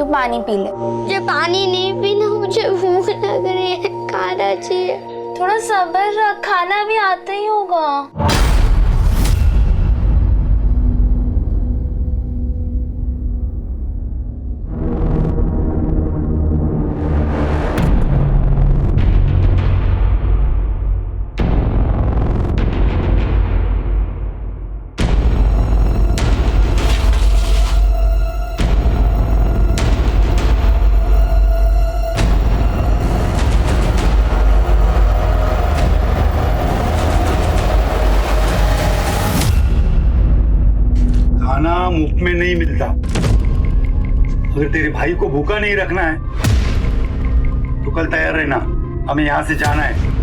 पानी पी ले। मुझे पानी नहीं पीना, मुझे भूख लग रही है, खाना चाहिए। थोड़ा सब्र रख, खाना भी आता ही होगा। खाना मुफ्त में नहीं मिलता। अगर तेरे भाई को भूखा नहीं रखना है तो कल तैयार रहना, हमें यहाँ से जाना है।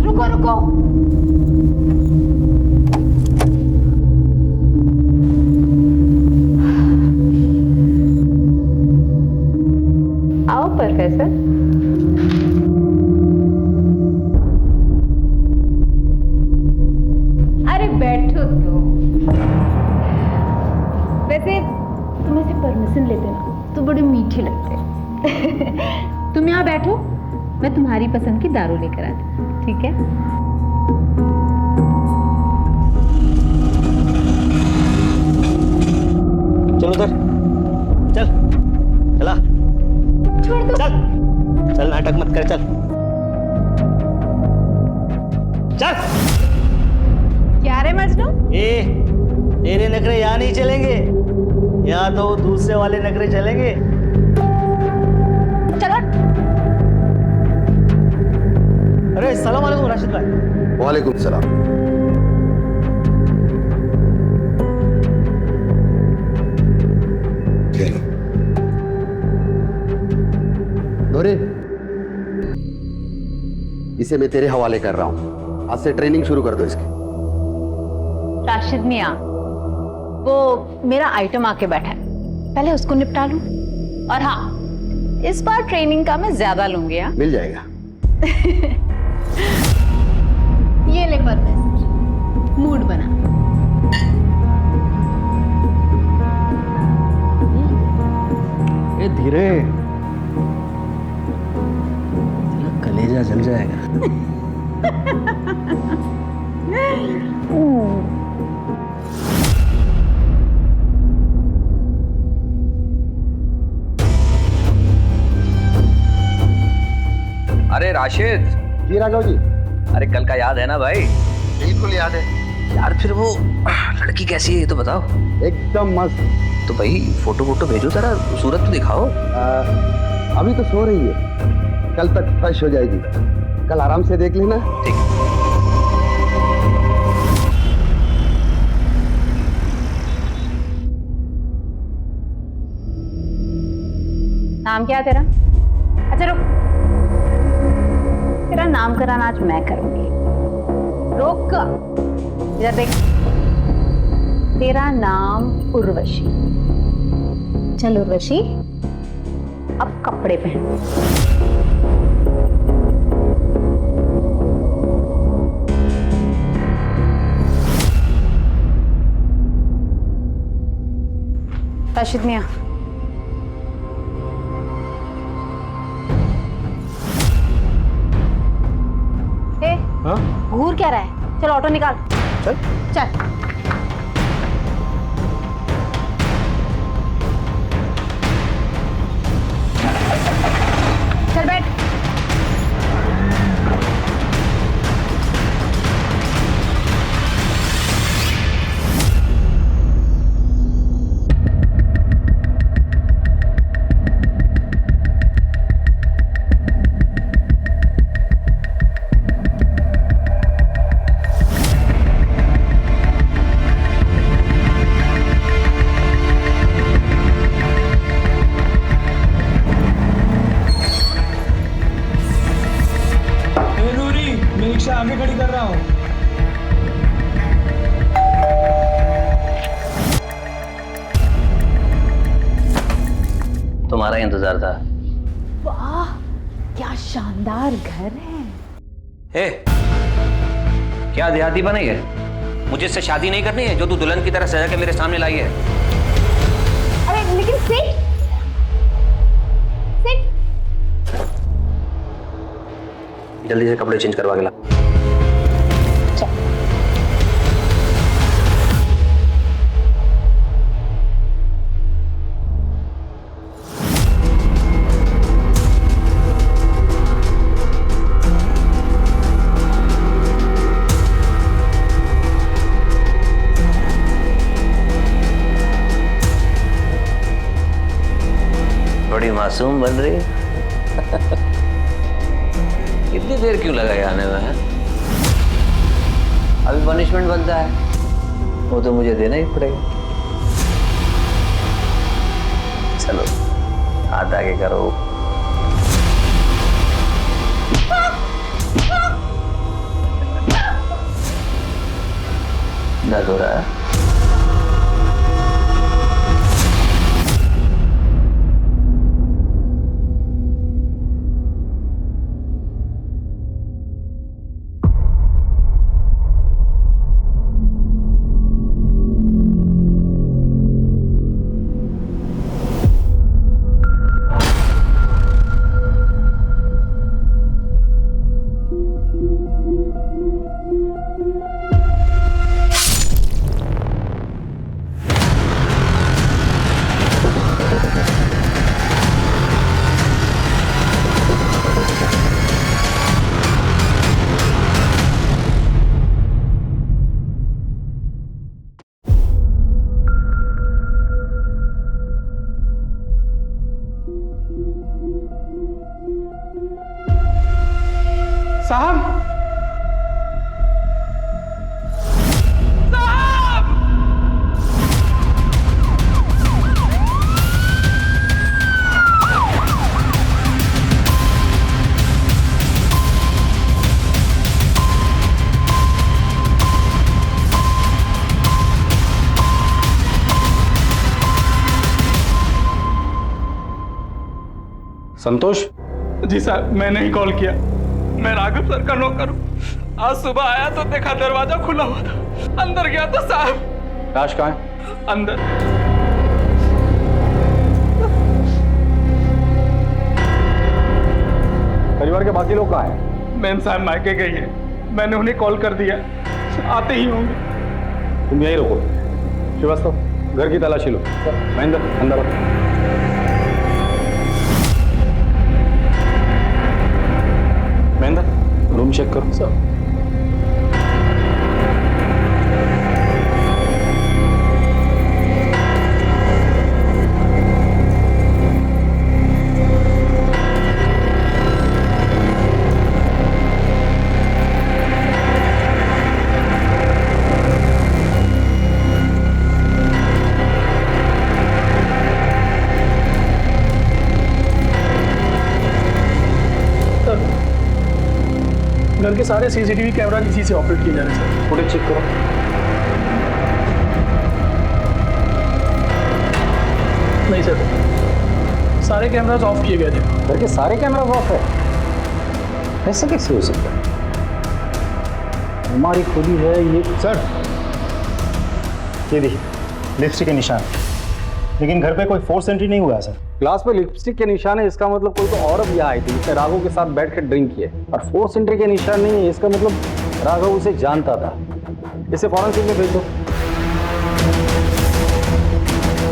रुको रुको, आओ प्रोफेसर। अरे बैठो तो। वैसे तुम ऐसे परमिशन लेते ना तो बड़े मीठे लगते। तुम यहाँ बैठो, मैं तुम्हारी पसंद की दारू लेकर आती हूँ, ठीक है? चल उधर, चल चला, छोड़ दो। चल चल, नाटक मत कर, चल चल। क्या रे मजनू? ए, तेरे नखरे यहाँ नहीं चलेंगे, यहाँ तो दूसरे वाले नखरे चलेंगे। चलो। अरे सलाम वालेकुम राशिद भाई। वालेकुम सलाम। नूरे, इसे मैं तेरे हवाले कर रहा हूं। आज से ट्रेनिंग शुरू कर दो इसकी। राशिद मियाँ, वो मेरा आइटम आके बैठा है, पहले उसको निपटा लूं। और हाँ, इस बार ट्रेनिंग का मैं ज्यादा लूंगी। हाँ, मिल जाएगा। ये ले प्रोफेसर, मूड बना। ए धीरे, कलेजा जल जाएगा। अरे राशिद। जी राघव जी। अरे कल का याद है ना भाई? बिल्कुल याद है यार, फिर वो लड़की कैसी है ये तो बताओ। एकदम मस्त। तो भाई फोटो वोटो भेजो, जरा सूरत तो दिखाओ। अभी तो सो रही है, कल तक फ्रेश हो जाएगी, कल आराम से देख लेना। ठीक। नाम क्या है तेरा? अच्छा रुक, तेरा नामकरण आज मैं करूंगी। रुक, इधर देख। तेरा नाम उर्वशी। चल उर्वशी, अब कपड़े पहन। राशिद मियाँ, घूर क्या रहा है? चल ऑटो निकाल। चल चल। चल बैठ। रिक्शा आगे खड़ी कर रहा हूँ। तुम्हारा इंतजार था। वाह, क्या शानदार घर है। ए, क्या देहाती बनी है? मुझे इससे शादी नहीं करनी है जो तू दुल्हन की तरह सजा के मेरे सामने लाई है। अरे लेकिन सिट जल्दी से कपड़े चेंज करवा के ला। बड़ी मासूम बन रही है। इतनी देर क्यों लगाई आने में है? अभी पनिशमेंट बनता है, वो तो मुझे देना ही पड़ेगा। चलो हाथ आगे करो। दर्द हो रहा है? साहब, संतोष। जी साहब, मैंने ही कॉल किया। मैं राघव सर का नौकर हूँ। आज सुबह आया तो देखा दरवाजा खुला हुआ था, अंदर गया तो साहब। लाश कहाँ है? अंदर। परिवार के बाकी लोग कहाँ हैं? मैम साहब मायके गई है, मैंने उन्हें कॉल कर दिया, आते ही होंगे। तुम यहीं रुको। श्रीवास्तव, घर की तलाशी लो। महेंद्र, अंदर आओ। महेंद्र, रूम चेक करो। सर। घर के सारे सीसीटीवी कैमरा इसी से ऑपरेट किए जा रहे हैं सर। फुटेज चेक करो। नहीं सर, सारे कैमरास ऑफ किए गए थे। घर के सारे कैमरा ऑफ है? ऐसा कैसे हो सकता है? हमारी खुदी है ये। सर, ये देखिए लिपस्टिक के निशान, लेकिन घर पे कोई फोर्स एंट्री नहीं हुआ है सर। ग्लास पे लिपस्टिक के निशान है, इसका मतलब कोई तो औरत यहाँ आई थी, जिसने राघव के साथ बैठ कर ड्रिंक किए। और फोर्स एंट्री के निशान नहीं है, इसका मतलब राघव उसे जानता था। इसे फॉरेंसिक में भेज दो।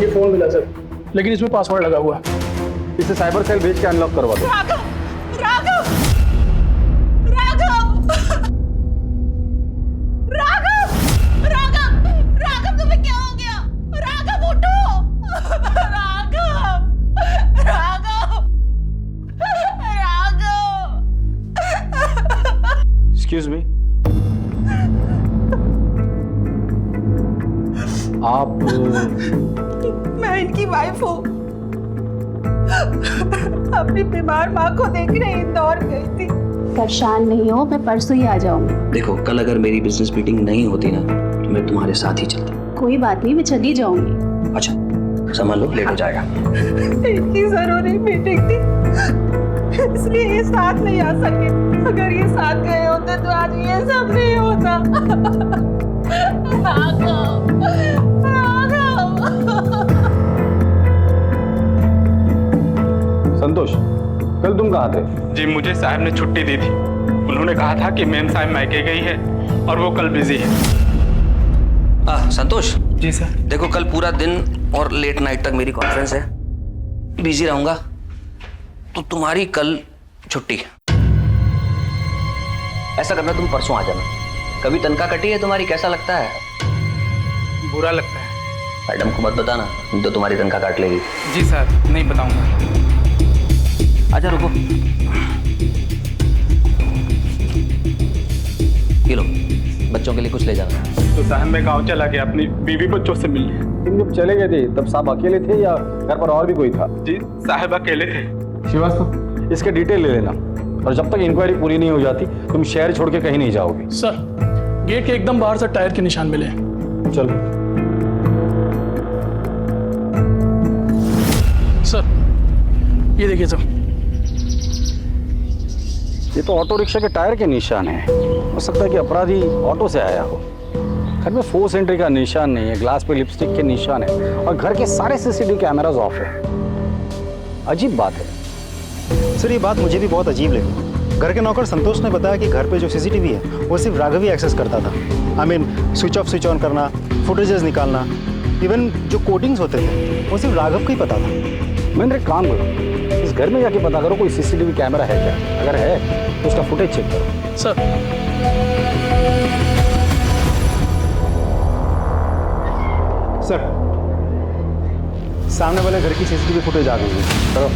ये फोन मिला सर, लेकिन इसमें पासवर्ड लगा हुआ है। इसे साइबर सेल भेज के अनलॉक करवा दो। राघव, राघव, राघव, राघव, राघव, राघव, तुम्हें क्या हो गया? राघव उठो, राघव, राघव, राघव। एक्सक्यूज मी, आप? मैं इनकी वाइफ हूँ। अपनी बीमार माँ को देखने इंदौर गई थी। परेशान नहीं हो, मैं परसों ही आ जाऊंगी। देखो कल अगर मेरी बिजनेस मीटिंग नहीं होती ना तो मैं तुम्हारे साथ ही चलता। कोई बात नहीं, मैं चली जाऊंगी। अच्छा संभाल लो, लेट हो जाएगा। इनकी जरूरी मीटिंग थी इसलिए ये साथ नहीं आ सके। अगर ये साथ गए होते तो आज ये सब नहीं होता। राघव, राघव। संतोष, कल तुम कहाँ थे? जी मुझे साहब ने छुट्टी दी थी। उन्होंने कहा था कि मेम साहब मायके गई है और वो कल बिजी है। संतोष जी सर। देखो कल पूरा दिन और लेट नाइट तक मेरी कॉन्फ्रेंस है, बिजी रहूंगा, तो तुम्हारी कल छुट्टी। ऐसा करना तुम परसों आ जाना। कभी तनख्वाह कटी है तुम्हारी, कैसा लगता है? बुरा लगता है। मैडम को मत बताना, तो तुम्हारी तनख्वाह काट लेगी। जी सर, नहीं बताऊंगा। आजा रुको, ये लो बच्चों के लिए कुछ ले जाना। तो साहब मैं गांव चला गया अपनी बीवी बच्चों से मिलने। तुम जब चले गए थे तब साहब अकेले थे या घर पर और भी कोई था? जी साहब अकेले थे। श्रीवास्तव, इसके डिटेल ले लेना और जब तक इंक्वायरी पूरी नहीं हो जाती तुम शहर छोड़ के कहीं नहीं जाओगे। सर, गेट के एकदम बाहर से टायर के निशान मिले। चलो। सर, ये देखिए सर। ये तो ऑटो रिक्शा के टायर के निशान है। हो सकता है कि अपराधी ऑटो से आया हो। घर में फोर्स एंट्री का निशान नहीं है, ग्लास पे लिपस्टिक के निशान है और घर के सारे सीसीटीवी कैमरास ऑफ है। अजीब बात है। सर ये बात मुझे भी बहुत अजीब लगी। घर के नौकर संतोष ने बताया कि घर पे जो सीसीटीवी है वो सिर्फ राघव ही एक्सेस करता था। I mean switch off switch on करना, फुटेजेस निकालना, इवन जो कोडिंग्स होते थे वो सिर्फ राघव को ही पता था। महेंद्र एक काम करो, इस घर में जाके पता करो कोई सीसीटीवी कैमरा है क्या। अगर है तो उसका फुटेज चेक करो। सर, सर सामने वाले घर की सीसीटीवी फुटेज आ गई है। चलो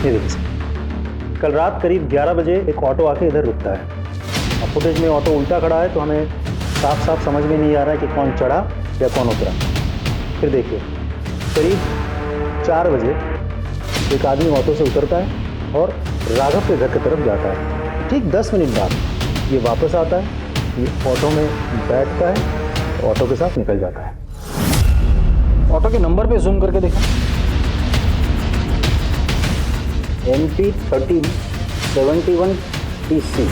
ये देखिए सर, कल रात करीब 11 बजे एक ऑटो आके इधर रुकता है। अब फुटेज में ऑटो उल्टा खड़ा है तो हमें साफ साफ समझ में नहीं आ रहा है कि कौन चढ़ा या कौन उतरा। फिर देखिए करीब 4 बजे एक आदमी ऑटो से उतरता है और राघव के घर की तरफ जाता है। ठीक 10 मिनट बाद ये वापस आता है, ये ऑटो में बैठता है, ऑटो के साथ निकल जाता है। ऑटो के नंबर पे जूम करके देखा। MP1371TC।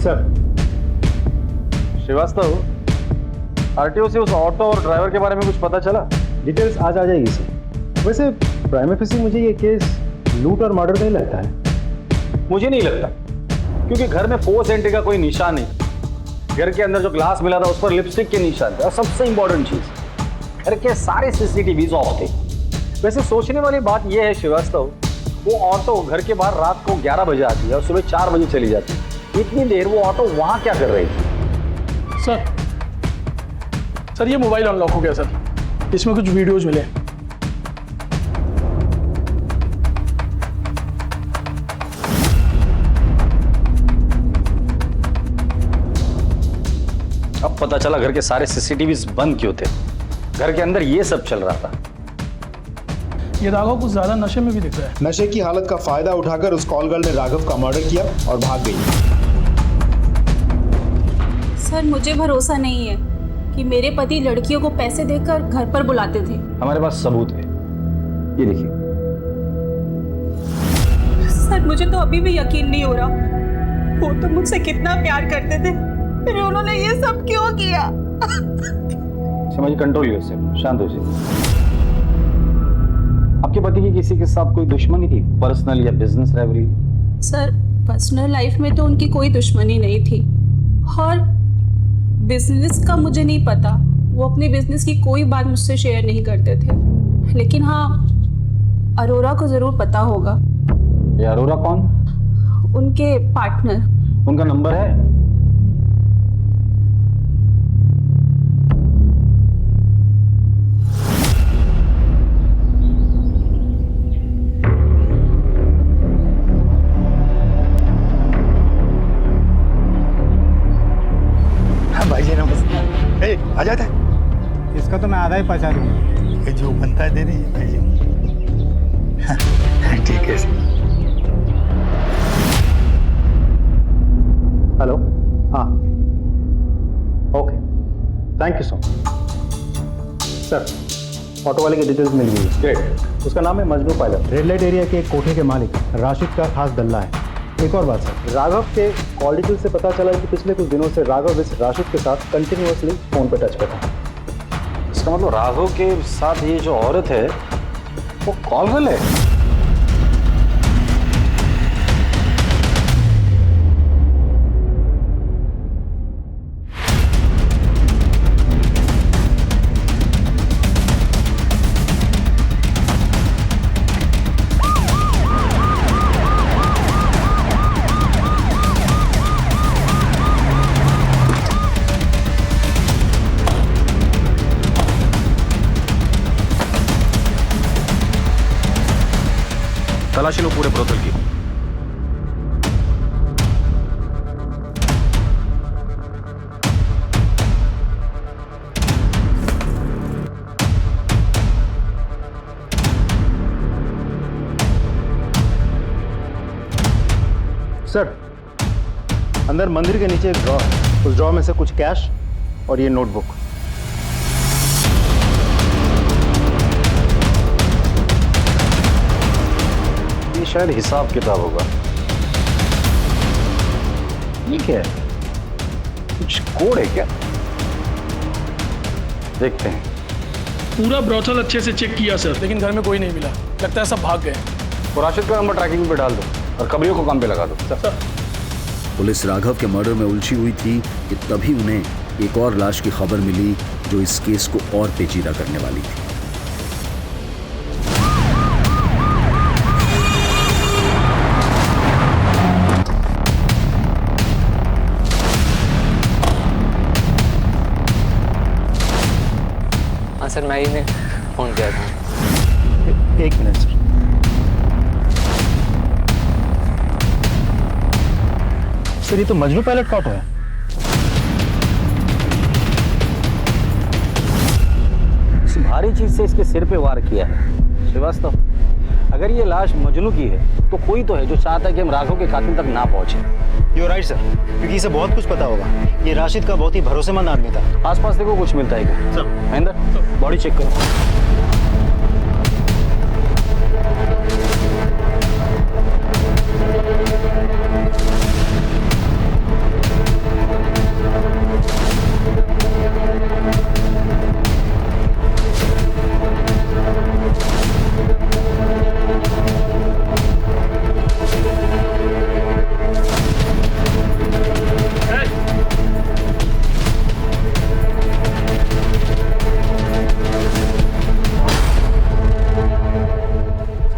सर श्रीवास्तव, आरटीओ से उस ऑटो और ड्राइवर के बारे में कुछ पता चला? डिटेल्स आज आ जाएगी सर। वैसे प्राइम ऑफिस मुझे ये केस लूट और मर्डर का ही लगता है। मुझे नहीं लगता, क्योंकि घर में फोर्स एंट्री का कोई निशान नहीं। घर के अंदर जो ग्लास मिला था उस पर लिपस्टिक के निशान थे और सबसे इंपॉर्टेंट चीज, घर के सारे सीसीटीवी ऑफ थे। वैसे सोचने वाली बात यह है श्रीवास्तव, वो ऑटो घर के बाहर रात को 11 बजे आती है और सुबह 4 बजे चली जाती है। इतनी देर वो ऑटो वहां क्या कर रही थी? सर ये मोबाइल अनलॉक हो गया सर, इसमें कुछ वीडियोज मिले। अब पता चला घर के सारे सीसीटीवी बंद क्यों थे। घर के अंदर ये सब चल रहा था। ये राघव कुछ ज्यादा नशे में भी दिख रहा है। नशे की हालत का फायदा उठाकर उस कॉल गर्ल ने राघव का मर्डर किया और भाग गई। सर मुझे भरोसा नहीं है कि मेरे पति लड़कियों को पैसे देकर घर पर बुलाते थे। हमारे पास सबूत है, ये देखिए। सर मुझे तो अभी भी यकीन नहीं हो रहा, वो तो मुझसे कितना प्यार करते थे, फिर उन्होंने ये सब क्यों किया? समझ, कंट्रोल योरसेल्फ, शांत हो जाइए। आपके पति की किसी के साथ कोई दुश्मनी थी, पर्सनल या business rivalry? Sir personal life में तो उनकी कोई दुश्मनी नहीं थी और बिजनेस का मुझे नहीं पता। वो अपने बिजनेस की कोई बात मुझसे शेयर नहीं करते थे, लेकिन हाँ अरोरा को जरूर पता होगा। ये अरोरा कौन? उनके पार्टनर। उनका नंबर है? आ जाता है। इसका तो मैं आधा ही पचा दूंगा। ये जो बनता है दे दीजिए भाई जी। ठीक है सर। हेलो, हाँ, okay, thank you so much. Sir, auto वाले की डिटेल्स मिल गई है। ग्रेट। उसका नाम है Majnu pilot, red light area के एक कोठे के मालिक राशिद का खास दल्ला है। एक और बात सर, राघव के कॉल डिटेल से पता चला है कि पिछले कुछ दिनों से राघव इस राशिद के साथ कंटिन्यूअसली फोन पे टच पर था। इसका मतलब राघव के साथ ये जो औरत है वो कॉल गर्ल है। तलाशी लो पूरे ब्रोथल की। सर, अंदर मंदिर के नीचे एक ड्रॉ है, उस ड्रॉ में से कुछ कैश और ये नोटबुक। ये शायद हिसाब किताब होगा। ये क्या है? कुछ कोड है क्या? देखते हैं। पूरा ब्रोथल अच्छे से चेक किया सर, लेकिन घर में कोई नहीं मिला। लगता है सब भाग गए। तो राशिद का नंबर ट्रैकिंग पे डाल दो और कमरियों को काम पे लगा दो। सर, पुलिस राघव के मर्डर में उलझी हुई थी कि तभी उन्हें एक और लाश की खबर मिली जो इस केस को और पेचीदा करने वाली थी। हाँ सर, मैं ही फोन किया था। एक मिनट सर। सर, ये तो मजनू पायलट का ऑटो है। किसी भारी चीज से इसके सिर पे वार किया है। श्रीवास्तव, अगर ये लाश मजनू की है तो कोई तो है जो चाहता है कि हम राघव के कातिल तक ना पहुंचे। यू राइट सर, क्योंकि इसे बहुत कुछ पता होगा। ये राशिद का बहुत ही भरोसेमंद आदमी था। आसपास देखो कुछ मिलता है क्या? सर, महेंद्र, बॉडी चेक करो।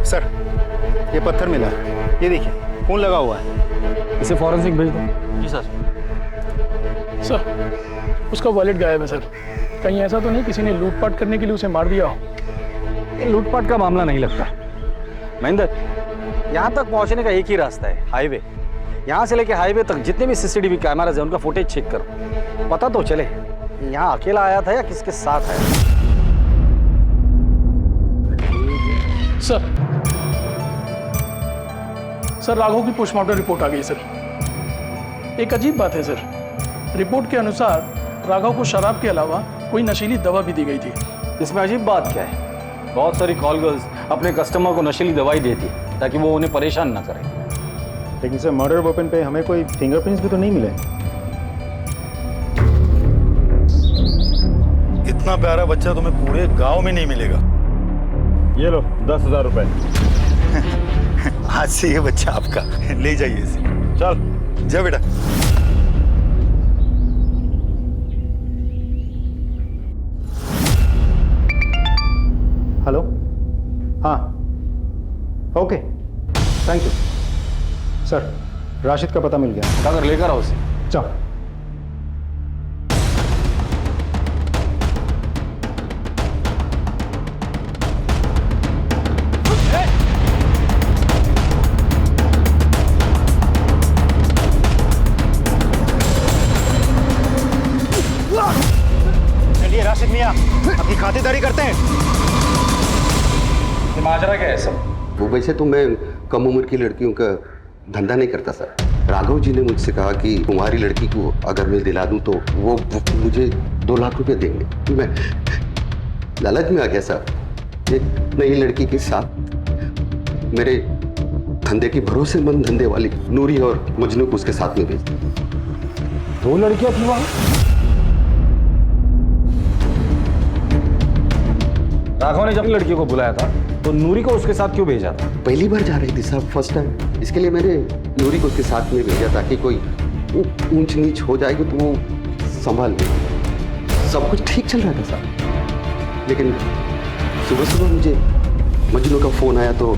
सर, ये पत्थर मिला। ये देखिए, खून लगा हुआ है। इसे फॉरेंसिक भेज दो। जी सर। सर, उसका वॉलेट गायब है सर। कहीं ऐसा तो नहीं किसी ने लूटपाट करने के लिए उसे मार दिया हो? ये लूटपाट का मामला नहीं लगता। महेंद्र, यहाँ तक पहुँचने का एक ही रास्ता है, हाईवे। यहाँ से लेके हाईवे तक जितने भी सीसीटीवी कैमराज हैं उनका फुटेज चेक करो, पता तो चले यहाँ अकेला आया था या किसके साथ आया। सर, राघव की पोस्टमार्टम रिपोर्ट आ गई सर। एक अजीब बात है सर, रिपोर्ट के अनुसार राघव को शराब के अलावा कोई नशीली दवा भी दी गई थी। इसमें अजीब बात क्या है? बहुत सारी कॉल गर्ल्स अपने कस्टमर को नशीली दवाई देती ताकि वो उन्हें परेशान ना करें। लेकिन सर, मर्डर वेपन पे हमें कोई फिंगरप्रिंट्स भी तो नहीं मिले। इतना प्यारा बच्चा तुम्हें पूरे गांव में नहीं मिलेगा। ये लो 10,000 रुपए। आज से ये बच्चा आपका, ले जाइए इसे। चल जा बेटा। हेलो, हाँ, okay, thank you sir. Rashid का पता मिल गया। अगर लेकर आओ उसे। चल। आपकी खातिरदारी करते हैं। ये माजरा क्या है सब? वो वैसे तो मैं कम उम्र की लड़कियों का धंधा नहीं करता सर। राघव जी ने मुझसे कहा कि तुम्हारी लड़की को अगर मैं दिला दूं तो वो मुझे 2 लाख रुपए देंगे। मैं लालच में आ गया सर। एक नई लड़की के साथ मेरे धंधे की भरोसेमंद धंधे वाली नूरी और मजनू को उसके साथ में भेज दी। 2 लड़कियां थी वहां? राघव ने जब लड़कियों को बुलाया था तो नूरी को उसके साथ क्यों भेजा था? पहली बार जा रही थी साहब, फर्स्ट टाइम। इसके लिए मैंने नूरी को उसके साथ में भेजा ताकि कोई ऊंच नीच हो जाएगी तो वो संभाल ले। सब कुछ ठीक चल रहा था साहब, लेकिन सुबह सुबह मुझे मजनू का फोन आया तो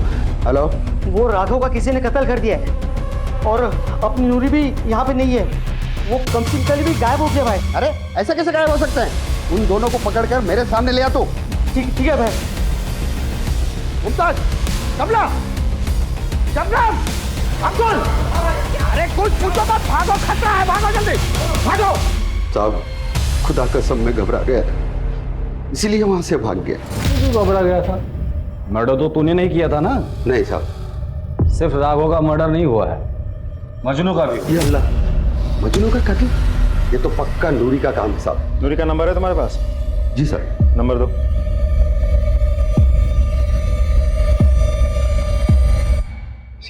हेलो, वो राघव का किसी ने कत्ल कर दिया है और अपनी नूरी भी यहाँ पे नहीं है। वो कल भी गायब हो गया भाई। अरे ऐसा कैसे गायब हो सकता है? उन दोनों को पकड़कर मेरे सामने ले आ तो। ठीक है भाई। मुमताज, कमला, जबरान, अब्दुल, अरे कुछ पूछो मत, भागो, खतरा है, भागो जल्दी, भागो। साहब खुदा कसम में घबरा गया था, इसीलिए वहां से भाग गया। क्यों घबरा गया था? मर्डर तो तूने नहीं किया था ना? नहीं साहब। सिर्फ राघव का मर्डर नहीं हुआ है, मजनू का भी। ये अल्लाह, मजनू का कत्ल? ये तो पक्का नूरी का काम है साहब। नूरी का नंबर है तुम्हारे पास? जी सर। नंबर दो।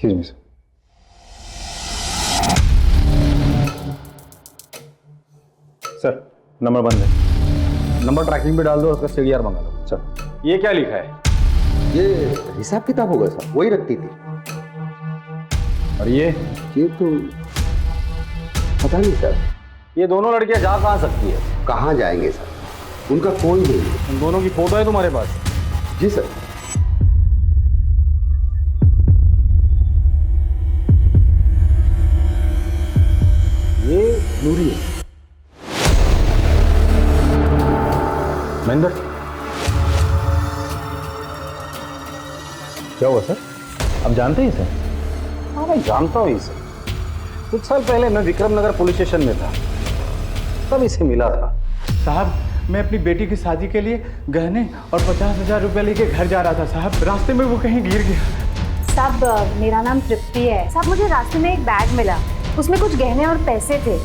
एक्सक्यूज मी सर, नंबर बंद है। नंबर ट्रैकिंग पे डाल दो, उसका सीडीआर मंगा लो। सर ये क्या लिखा है? ये हिसाब किताब होगा सर, वही रखती थी। और ये तो पता नहीं सर। ये दोनों लड़कियां जा कहाँ सकती है? कहाँ जाएंगे सर, उनका कोई नहीं। उन दोनों की फोटो है तुम्हारे पास? जी सर। ये नूरी है। महेंद्र क्या हुआ सर? आप जानते हैं सर? हाँ मैं जानता हूँ इसे। कुछ साल पहले मैं विक्रमनगर पुलिस स्टेशन में था, तब इसे मिला था। साहब मैं अपनी बेटी की शादी के लिए गहने और 50,000 रुपए लेके घर जा रहा था साहब, रास्ते में वो कहीं गिर गया। साहब मेरा नाम तृप्ति है। साहब मुझे रास्ते में एक बैग मिला, उसमें कुछ गहने और पैसे थे।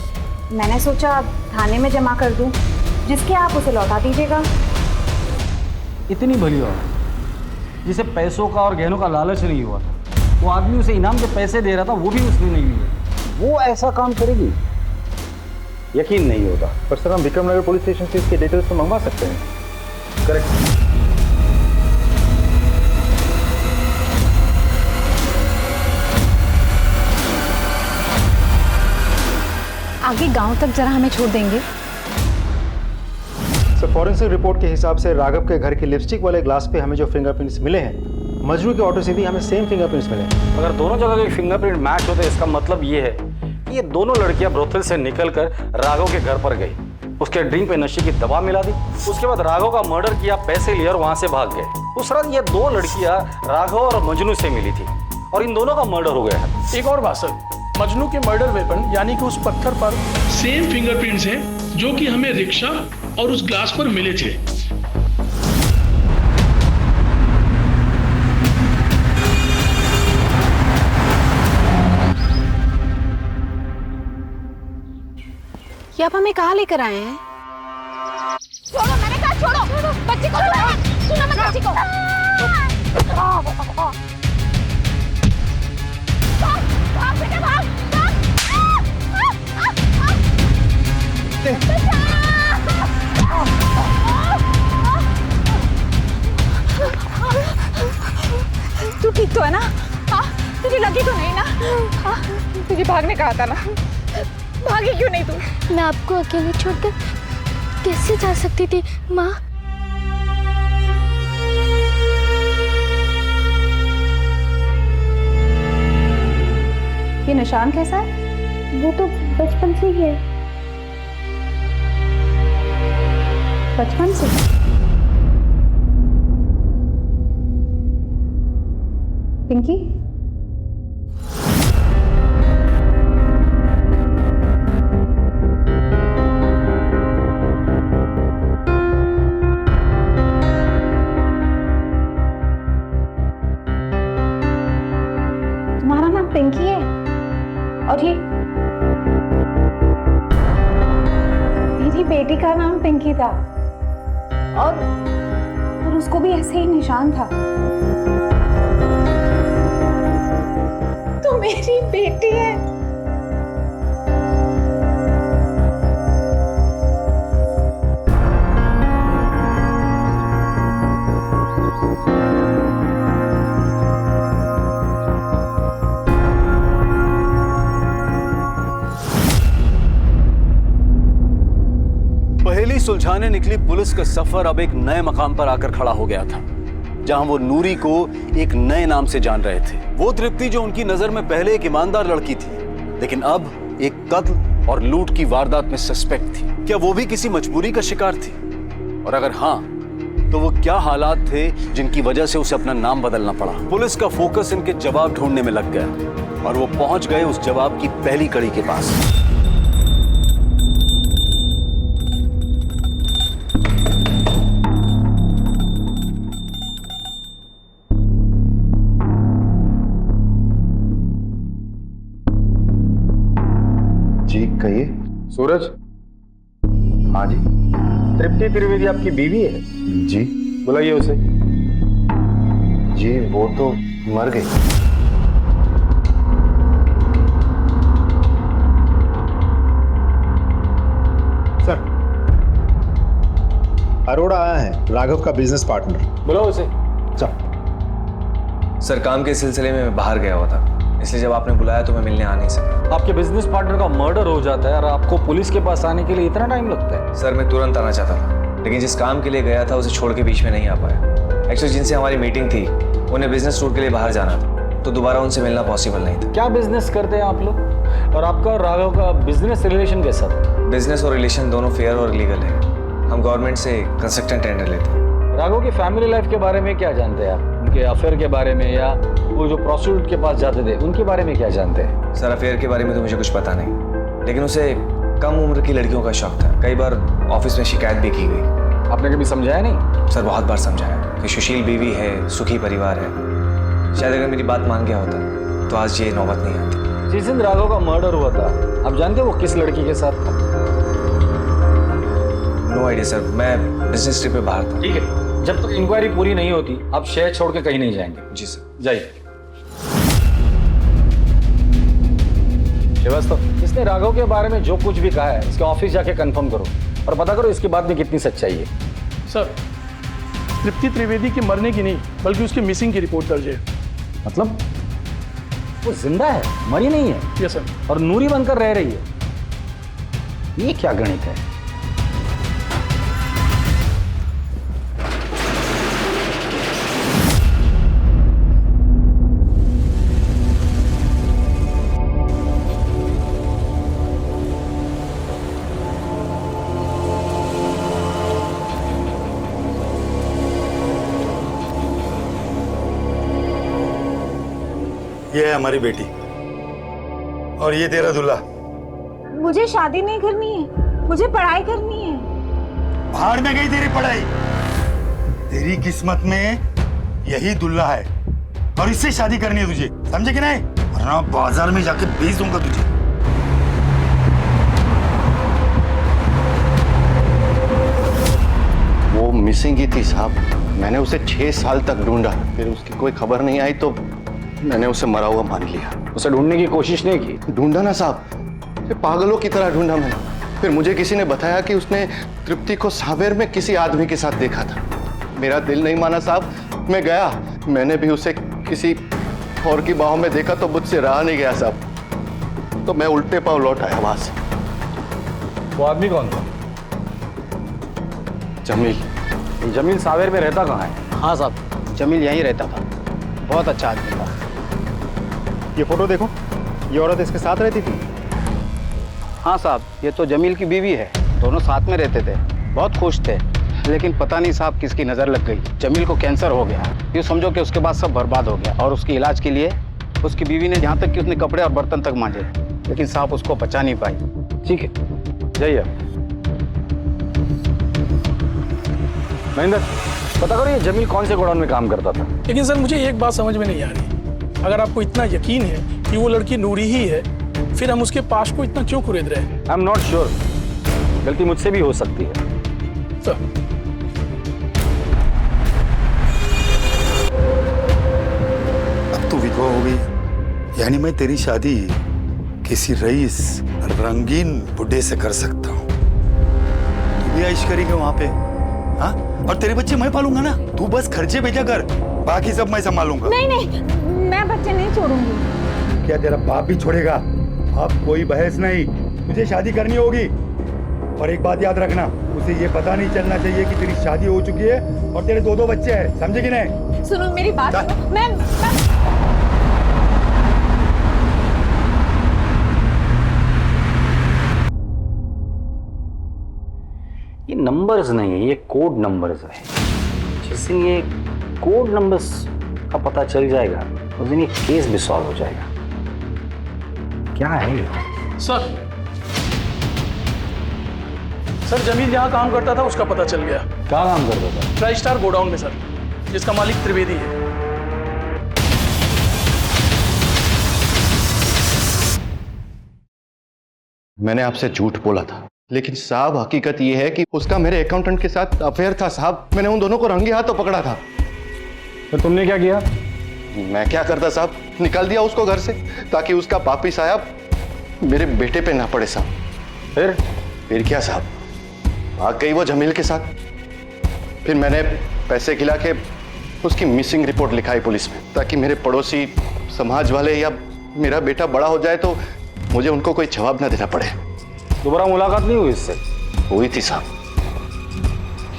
मैंने सोचा थाने में जमा कर दूं, जिसके आप उसे लौटा दीजिएगा। इतनी भली औरत जिसे पैसों का और गहनों का लालच नहीं हुआ था, वो आदमी उसे इनाम के पैसे दे रहा था, वो भी उसने नहीं लिए, वो ऐसा काम करेगी? यकीन नहीं होता। पर सर हम विक्रमनगर पुलिस स्टेशन से इसके डिटेल्स तो मंगवा सकते हैं। करेक्ट। आगे गांव तक जरा हमें छोड़ देंगे? सर फॉरेंसिक रिपोर्ट के हिसाब से राघव के घर के लिपस्टिक वाले ग्लास पे हमें जो फिंगरप्रिंट्स मिले हैं, मजनू के ऑटो से भी हमें सेम फिंगरप्रिंट्स मिले हैं। अगर दोनों जगह के फिंगरप्रिंट मैच होते, इसका मतलब ये है कि ये दोनों लड़कियां ब्रोथल से निकलकर राघव के घर पर गई, उसके ड्रिंक पे नशे की दवा मिला दी, उसके बाद राघव का मर्डर किया, पैसे लिए और वहां से भाग गए। उस रात ये 2 लड़कियां राघव और मजनू से मिली थी और इन दोनों का मर्डर हो गया है। एक और बात सर, मजनू के मर्डर वेपन यानी कि उस पत्थर पर सेम फिंगरप्रिंट्स हैं जो कि हमें रिक्शा और उस ग्लास पर मिले थे। ये आप हमें कहाँ लेकर आए हैं? छोड़ो, मैंने कहा छोड़ो, बच्ची को सुनो मत बच्ची को। भाग बेटा भाग। तू ठीक तो है ना? हाँ, तुझे लगी तो नहीं ना? हाँ, तुझे भागने कहा था ना, भागी क्यों नहीं तू? मैं आपको अकेले छोड़कर कैसे जा सकती थी माँ? ये निशान कैसा है? वो तो बचपन से ही है। बचपन से? पिंकी, और ये मेरी बेटी का नाम पिंकी था और उसको भी ऐसे ही निशान था। तो मेरी बेटी है। पहेली सुलझाने निकली पुलिस का सफर अब एक नए मकाम पर आकर खड़ा हो गया था, जहां वो नूरी को एक नए नाम से जान रहे थे। वो तृप्ति जो उनकी नजर में पहले एक ईमानदार लड़की थी, लेकिन अब एक कत्ल और लूट की वारदात में सस्पेक्ट थी। क्या वो भी किसी मजबूरी का शिकार थी? और अगर हाँ, तो वो क्या हालात थे जिनकी वजह से उसे अपना नाम बदलना पड़ा? पुलिस का फोकस इनके जवाब ढूंढने में लग गया और वो पहुंच गए उस जवाब की पहली कड़ी के पास। जी कहिए। सूरज। हाँ जी। तृप्ति त्रिवेदी आपकी बीवी है? जी। बुलाइए उसे। जी वो तो मर गई। सर, अरोड़ा आया है, राघव का बिजनेस पार्टनर। बुलाओ उसे। सर काम के सिलसिले में मैं बाहर गया हुआ था, इसलिए जब आपने बुलाया तो मैं मिलने आ नहीं सका। आपके बिजनेस पार्टनर का मर्डर हो जाता है और आपको पुलिस के पास आने के लिए इतना टाइम लगता है? सर मैं तुरंत आना चाहता था, लेकिन जिस काम के लिए गया था उसे छोड़ के बीच में नहीं आ पाया। एक्चुअली जिनसे हमारी मीटिंग थी उन्हें बिजनेस टूर के लिए बाहर जाना था, तो दोबारा उनसे मिलना पॉसिबल नहीं था। क्या बिजनेस करते हैं आप लोग? और आपका और राघव का बिजनेस रिलेशन कैसा था? बिजनेस और रिलेशन दोनों फेयर और लीगल है। हम गवर्नमेंट से कंस्ट्रक्शन टेंडर लेते हैं। राघव की फैमिली लाइफ के बारे में क्या जानते हैं आप? उनके अफेयर के बारे में, या वो जो प्रोस्टिट्यूट के पास जाते थे उनके बारे में क्या जानते हैं? सर अफेयर के बारे में तो मुझे कुछ पता नहीं, लेकिन उसे कम उम्र की लड़कियों का शौक था। कई बार ऑफिस में शिकायत भी की गई। आपने कभी समझाया नहीं? सर बहुत बार समझाया कि सुशील बीवी है, सुखी परिवार है। शायद अगर मेरी बात मान गया होता तो आज ये नौबत नहीं आती। जिस दिन राघव का मर्डर हुआ था, आप जानते हो वो किस लड़की के साथ था? नो आइडिया सर, मैं बिजनेस ट्रिप पे बाहर था। ठीक है, जब तक इंक्वायरी पूरी नहीं होती आप शहर छोड़ के कहीं नहीं जाएंगे। जी सर। जाइए। श्रीवास्तव, इसने राघव के बारे में जो कुछ भी कहा है इसके ऑफिस जाके कंफर्म करो और पता करो इसकी बात में कितनी सच्चाई है। सर, तृप्ति त्रिवेदी के मरने की नहीं बल्कि उसके मिसिंग की रिपोर्ट दर्ज है। मतलब वो जिंदा है, मरी नहीं है? Yes sir. और नूरी बनकर रह रही है? ये क्या गणित है? ये है हमारी बेटी और ये तेरा दूल्हा। मुझे शादी नहीं करनी है, मुझे पढ़ाई करनी है। भाड़ में गई तेरी पढ़ाई। तेरी किस्मत में यही दूल्हा है और इससे शादी करनी है तुझे, समझे कि नहीं? वरना बाजार में जाके बेच दूंगा तुझे। वो मिसिंग ही थी साहब। मैंने उसे 6 साल तक ढूंढा, फिर उसकी कोई खबर नहीं आई तो मैंने उसे मरा हुआ मान लिया। उसे ढूंढने की कोशिश नहीं की? ढूंढा ना साहब, पागलों की तरह ढूंढा मैंने। फिर मुझे किसी ने बताया कि उसने तृप्ति को सावेर में किसी आदमी के साथ देखा था। मेरा दिल नहीं माना साहब, मैं गया, मैंने भी उसे किसी और की बाहों में देखा तो मुझसे रहा नहीं गया साहब। तो मैं उल्टे पांव लौट आया वहां से। वो आदमी कौन था? जमील। जमील सावेर में रहता कहाँ है? हाँ साहब, जमील यहीं रहता था, बहुत अच्छा आदमी था। ये फोटो देखो, ये औरत इसके साथ रहती थी। हाँ साहब, ये तो जमील की बीवी है, दोनों साथ में रहते थे, बहुत खुश थे। लेकिन पता नहीं साहब किसकी नज़र लग गई, जमील को कैंसर हो गया। ये समझो कि उसके बाद सब बर्बाद हो गया और उसके इलाज के लिए उसकी बीवी ने यहाँ तक कि उसने कपड़े और बर्तन तक मांजे, लेकिन साहब उसको बचा नहीं पाई। ठीक है, जाइए। महेंद्र, पता करो ये जमील कौन से गोडाउन में काम करता था? लेकिन सर मुझे एक बात समझ में नहीं आ रही, अगर आपको इतना यकीन है कि वो लड़की नूरी ही है फिर हम उसके पास को इतना क्यों कुरेद रहे हैं? आई एम नॉट श्योर, गलती मुझसे भी हो सकती है। सर, अब तू विधवा हो गई, यानी मैं तेरी शादी किसी रईस रंगीन बुड्ढे से कर सकता हूँ। तू भी ऐश करेंगे वहां पे, हाँ? और तेरे बच्चे मैं पालूंगा ना, तू बस खर्चे भेजा कर, बाकी सब मैं संभालूंगा। नहीं नहीं, मैं बच्चे नहीं छोड़ूंगी। क्या तेरा बाप भी छोड़ेगा? अब कोई बहस नहीं, तुझे शादी करनी होगी। और एक बात याद रखना, उसे ये पता नहीं चलना चाहिए कि तेरी शादी हो चुकी है और तेरे 2-2 बच्चे हैं, समझे कि नहीं? सुनो मेरी बात, मैं ये नंबर्स नहीं है, ये कोड नंबर्स है। जिस दिन ये कोड नंबर्स का पता चल जाएगा उस दिन ये केस भी सॉल्व हो जाएगा। क्या है ये? सर जमील जहाँ काम करता था उसका पता चल गया। क्या काम करता था? ट्राई स्टार गोडाउन में सर, जिसका मालिक त्रिवेदी है। मैंने आपसे झूठ बोला था, लेकिन साहब हकीकत यह है कि उसका मेरे अकाउंटेंट के साथ अफेयर था साहब। मैंने उन दोनों को रंगे हाथों पकड़ा था। तो तुमने क्या किया? मैं क्या करता साहब, निकाल दिया उसको घर से ताकि उसका पापी साहब मेरे बेटे पे ना पड़े साहब। फिर क्या साहब, भाग गई वो जमील के साथ। फिर मैंने पैसे खिला के उसकी मिसिंग रिपोर्ट लिखाई पुलिस में, ताकि मेरे पड़ोसी, समाज वाले या मेरा बेटा बड़ा हो जाए तो मुझे उनको कोई जवाब ना देना पड़े। दोबारा मुलाकात नहीं हुई इससे? हुई थी साहब,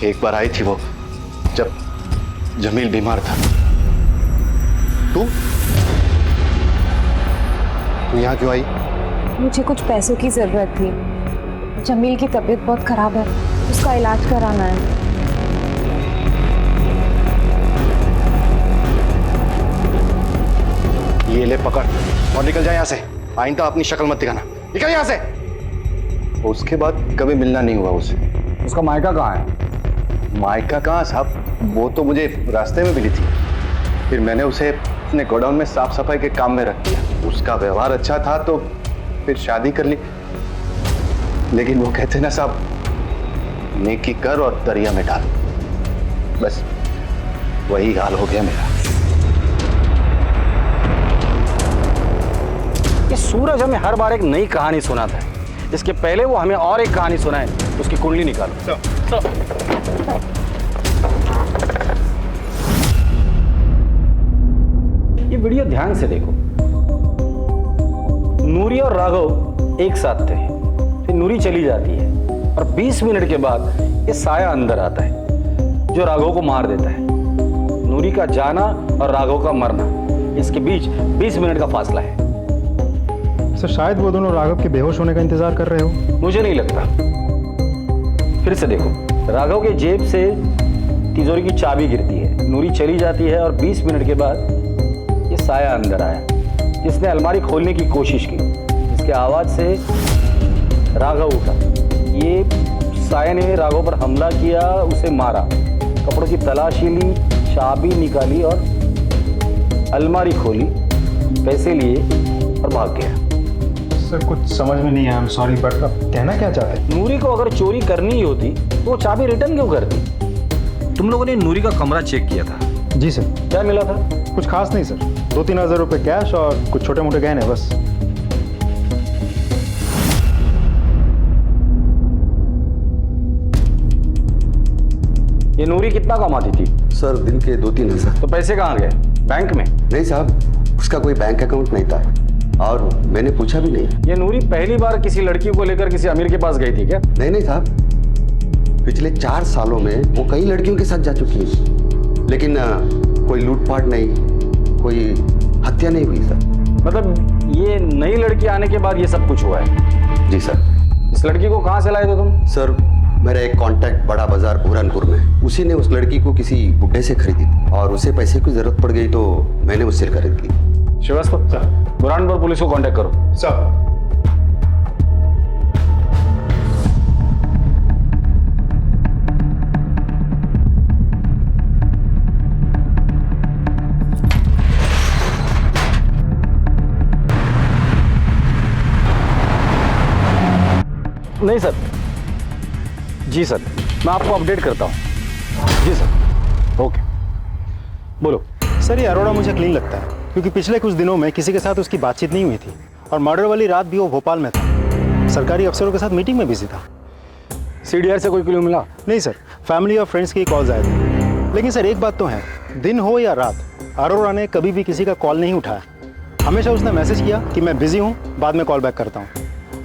एक बार आई थी वो जब जमील बीमार था। तू यहाँ क्यों आई? मुझे कुछ पैसों की जरूरत थी। जमील की तबीयत बहुत खराब है, उसका इलाज कराना है। ये ले पकड़ और निकल जाए यहाँ से। आइंदा अपनी शक्ल मत दिखाना, निकल यहाँ से। उसके बाद कभी मिलना नहीं हुआ उससे। उसका मायका कहाँ है? मायका कहाँ साहब, वो तो मुझे रास्ते में मिली थी। फिर मैंने उसे अपने गोडाउन में साफ सफाई के काम में रख दिया। उसका व्यवहार अच्छा था तो फिर शादी कर ली। लेकिन वो कहते ना साहब, नेकी कर और दरिया में डाल। बस वही हाल हो गया मेरा। ये सूरज हमें हर बार एक नई कहानी सुनाता है। इसके पहले वो हमें और एक कहानी सुनाए, उसकी कुंडली निकालो। ये वीडियो ध्यान से देखो। नूरी और राघव एक साथ थे, फिर नूरी चली जाती है और 20 मिनट के बाद ये साया अंदर आता है जो राघव को मार देता है। नूरी का जाना और राघव का मरना, इसके बीच 20 मिनट का फासला है। सर शायद वो दोनों राघव के बेहोश होने का इंतजार कर रहे हो। मुझे नहीं लगता। फिर से देखो, राघव के जेब से तिजोरी की चाबी गिरती है, नूरी चली जाती है और 20 मिनट के बाद ये साया अंदर आया जिसने अलमारी खोलने की कोशिश की। इसके आवाज से राघव उठा। ये साया ने राघव पर हमला किया, उसे मारा, कपड़ों की तलाशी ली, चाबी निकाली और अलमारी खोली, पैसे लिए और भाग गया। सर कुछ समझ में नहीं आया, आई एम सॉरी, बट आप कहना क्या चाहते हैं? नूरी को अगर चोरी करनी ही होती तो वो चाबी रिटर्न क्यों करती? तुम लोगों ने नूरी का कमरा चेक किया था? जी सर। क्या मिला था? कुछ खास नहीं सर, 2-3 हज़ार रुपये कैश और कुछ छोटे मोटे गहने बस। ये नूरी कितना कमाती थी? सर दिन के 2-3 हज़ार। तो पैसे कहाँ गए? बैंक में? नहीं साहब, उसका कोई बैंक अकाउंट नहीं था और मैंने पूछा भी नहीं। ये नूरी पहली बार किसी लड़की को लेकर किसी अमीर के पास गई थी क्या? नहीं साहब, पिछले 4 सालों में वो कई लड़कियों के साथ जा चुकी है, लेकिन कोई लूटपाट नहीं, कोई हत्या नहीं हुई सर। मतलब ये नई लड़की आने के बाद ये सब कुछ हुआ है? जी सर। इस लड़की को कहाँ से लाए थे तुम? सर मेरा एक कांटेक्ट बड़ा बाजार बुरहानपुर में, उसी ने उस लड़की को किसी बुड्ढे से खरीदी और उसे पैसे की जरूरत पड़ गई तो मैंने उससे खरीद ली। श्रीवास्तव सर, बुरहानपुर पुलिस को कांटेक्ट करो। सर। नहीं सर। जी सर, मैं आपको अपडेट करता हूँ। जी सर, ओके। बोलो सर, ये अरोड़ा मुझे क्लीन लगता है क्योंकि पिछले कुछ दिनों में किसी के साथ उसकी बातचीत नहीं हुई थी और मर्डर वाली रात भी वो भोपाल में था, सरकारी अफसरों के साथ मीटिंग में बिजी था। CDR से कोई क्लू मिला? नहीं सर, फैमिली और फ्रेंड्स की कॉल्स आए थे। लेकिन सर एक बात तो है, दिन हो या रात, अरोड़ा ने कभी भी किसी का कॉल नहीं उठाया। हमेशा उसने मैसेज किया कि मैं बिजी हूँ, बाद में कॉल बैक करता हूँ।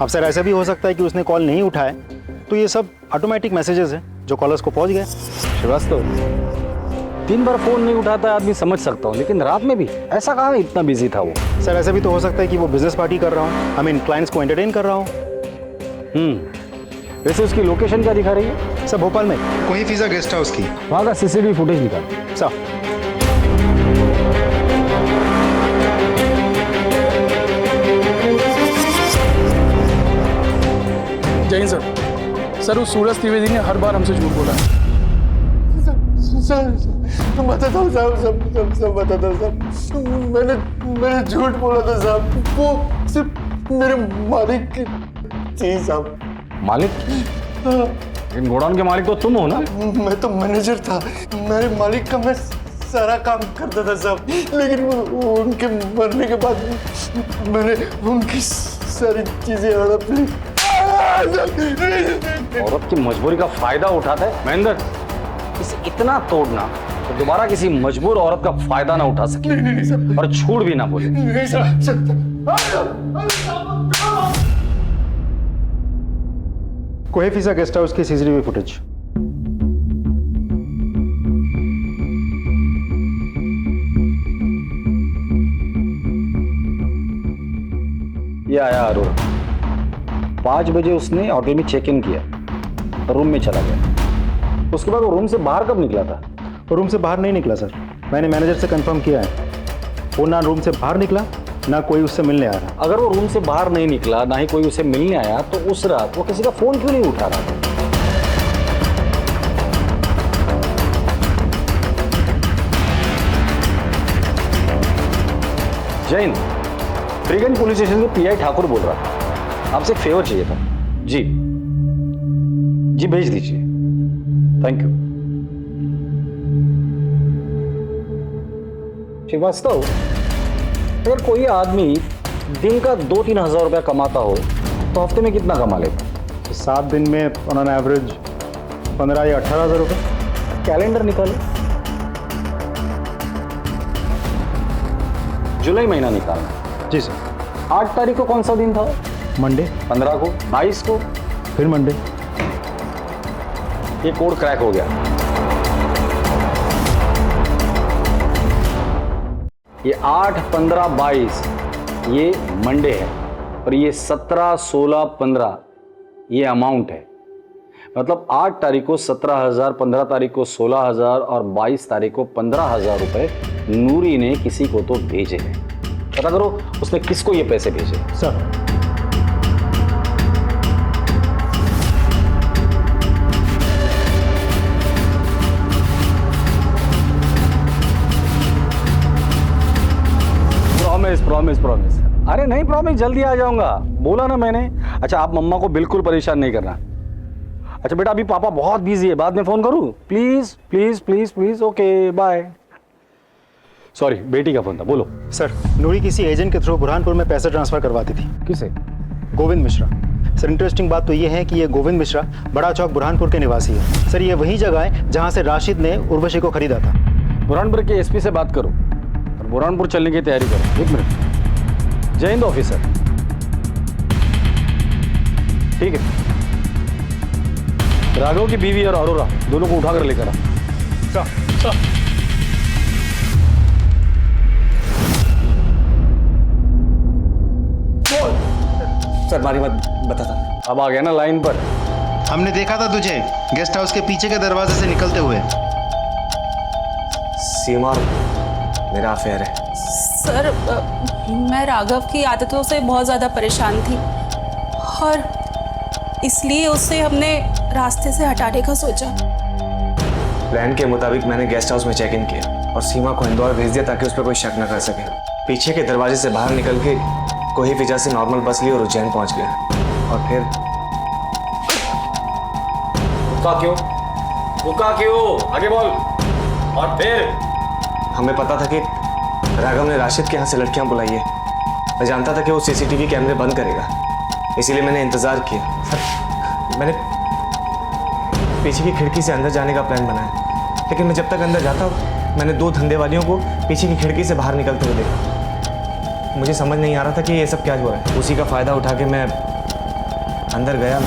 अब सर ऐसा भी हो सकता है कि उसने कॉल नहीं उठाए तो ये सब ऑटोमेटिक मैसेजेस हैं जो कॉलर्स को पहुँच गए। श्रीवास्तव, 3 बार फोन नहीं उठाता है आदमी समझ सकता हूँ, लेकिन रात में भी ऐसा कहाँ इतना बिजी था वो? सर ऐसा भी तो हो सकता है कि वो बिजनेस पार्टी कर रहा हूँ, आई मीन क्लाइंट्स को एंटरटेन कर रहा हूँ। वैसे उसकी लोकेशन क्या दिखा रही है? सर भोपाल में कोई फिजा गेस्ट हाउस की, वहाँ का CCTV फुटेज निकाल। सर जय हिंद सर। सर उस सूरज त्रिवेदी ने हर बार हमसे झूठ बोला। सर बताता हूँ साहब, सब बताता हूँ साहब। मैंने झूठ बोला था साहब, वो सिर्फ मेरे मालिक की थी साहब। मालिक? इन गोडाउन के मालिक तो तुम हो ना? मैं तो मैनेजर था, मेरे मालिक का मैं सारा काम करता था साहब, लेकिन उनके मरने के बाद मैंने उनकी सारी चीजें हड़प ली। औरत की मजबूरी का फायदा उठाता है महेंद्र। इसे इतना तोड़ना तो दोबारा किसी मजबूर औरत का फायदा ना उठा सके। नहीं, और झूठ भी ना बोले। नहीं कोई फिजा गेस्ट हाउस की CCTV फुटेज। ये आया अरोड़ा, 5 बजे उसने होटल में चेक इन किया, रूम में चला गया। उसके बाद वो रूम से बाहर कब निकला था? वो रूम से बाहर नहीं निकला सर, मैंने मैनेजर से कंफर्म किया है। वो ना रूम से बाहर निकला, ना कोई उससे मिलने आ रहा। अगर वो रूम से बाहर नहीं निकला, ना ही कोई उसे मिलने आया, तो उस रात वो किसी का फोन क्यों नहीं उठा रहा था? जैन, फ्रीगंज पुलिस स्टेशन के PI ठाकुर बोल रहा था, आपसे एक फेवर चाहिए था। जी जी, भेज दीजिए। Thank you. श्रीवास्तव, अगर कोई आदमी दिन का 2-3 हज़ार रुपया कमाता हो तो हफ्ते में कितना कमा लेता? 7 दिन में ऑन एन एवरेज 15 या 18 हज़ार रुपये। कैलेंडर निकालो, जुलाई महीना निकालना। जी सर। 8 तारीख को कौन सा दिन था? मंडे। 15 को, 22 को, फिर मंडे। ये कोड क्रैक हो गया। ये 8, 15, 22 ये मंडे है और ये 17, 16, 15 ये अमाउंट है। मतलब 8 तारीख को 17,000, 15 तारीख को 16,000 और 22 तारीख को 15,000 रुपए नूरी ने किसी को तो भेजे हैं। पता करो उसने किसको ये पैसे भेजे। Sir promise. अरे नहीं, प्रॉमिस, जल्दी आ जाऊंगा, बोला ना मैंने। अच्छा, आप मम्मा को बिल्कुल परेशान नहीं करना। अच्छा बेटा, अभी पापा बहुत बिजी है, बाद में फोन करूं? Please please please please. Okay, bye. Sorry, बेटी का फोन था, बोलो। सर, नूरी किसी एजेंट के थ्रू बुरहानपुर में पैसे ट्रांसफर करवाती थी। किसे? गोविंद मिश्रा। सर, इंटरेस्टिंग बात तो ये है कि ये गोविंद मिश्रा बड़ा चौक बुरहानपुर के निवासी है। सर, ये वही जगह है जहां से राशिद ने उर्वशी को खरीदा था। बुरहानपुर के SP से बात करो और बुरहानपुर चलने की तैयारी करो। 1 मिनट। जय हिंद ऑफिसर। ठीक है, राघव की बीवी और अरोरा दोनों को उठाकर लेकर आ। सर मारी मत बताता। अब आ गया ना लाइन पर। हमने देखा था तुझे गेस्ट हाउस के पीछे के दरवाजे से निकलते हुए। सीमा मेरा अफेयर है। सर, मैं राघव की आदतों से बहुत ज़्यादा परेशान थी और इसलिए उससे हमने रास्ते से हटाने का सोचा। प्लान के मुताबिक मैंने गेस्ट हाउस में चेक इन किया और सीमा को इंदौर भेज दिया ताकि उस पर कोई शक न कर सके। पीछे के दरवाजे से बाहर निकल के कोही फिजा से नॉर्मल बस ली और उज्जैन पहुंच गया और रुका क्यों? रुका क्यों? आगे बोल। और फिर? हमें पता था कि राघव ने राशिद के यहाँ से लड़कियां बुलाई है। मैं जानता था कि वो सीसीटीवी कैमरे बंद करेगा, इसीलिए मैंने इंतजार किया। सर, मैंने पीछे की खिड़की से अंदर जाने का प्लान बनाया, लेकिन मैं जब तक अंदर जाता मैंने 2 धंधे वालियों को पीछे की खिड़की से बाहर निकलते हुए देखा। मुझे समझ नहीं आ रहा था कि ये सब क्या हुआ है। उसी का फायदा उठा के मैं अंदर गया।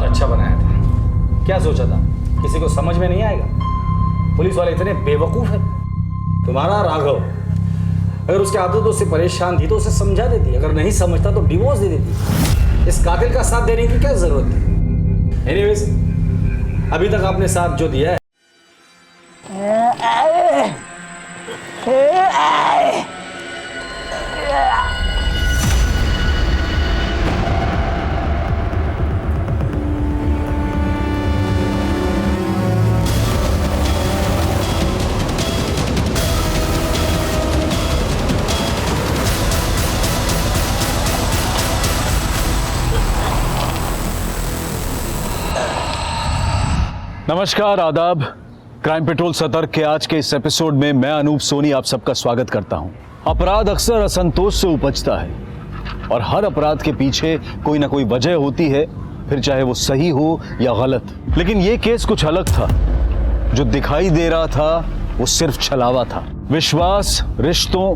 अच्छा बनाया था। क्या सोचा था किसी को समझ में नहीं आएगा? पुलिस वाले इतने बेवकूफ है। तुम्हारा राघव अगर उसकी आदतों से परेशान थी तो उसे समझा देती, अगर नहीं समझता तो डिवोर्स दे देती। इस कातिल का साथ देने की क्या जरूरत थी? एनीवेज, अभी तक आपने साथ जो दिया है नमस्कार, आदाब। क्राइम पेट्रोल सतर्क के आज के इस एपिसोड में मैं अनूप सोनी आप सबका स्वागत करता हूं। अपराध अक्सर असंतोष से उपजता है और हर अपराध के पीछे कोई ना कोई वजह होती है, फिर चाहे वो सही हो या गलत। लेकिन ये केस कुछ अलग था। जो दिखाई दे रहा था वो सिर्फ छलावा था। विश्वास, रिश्तों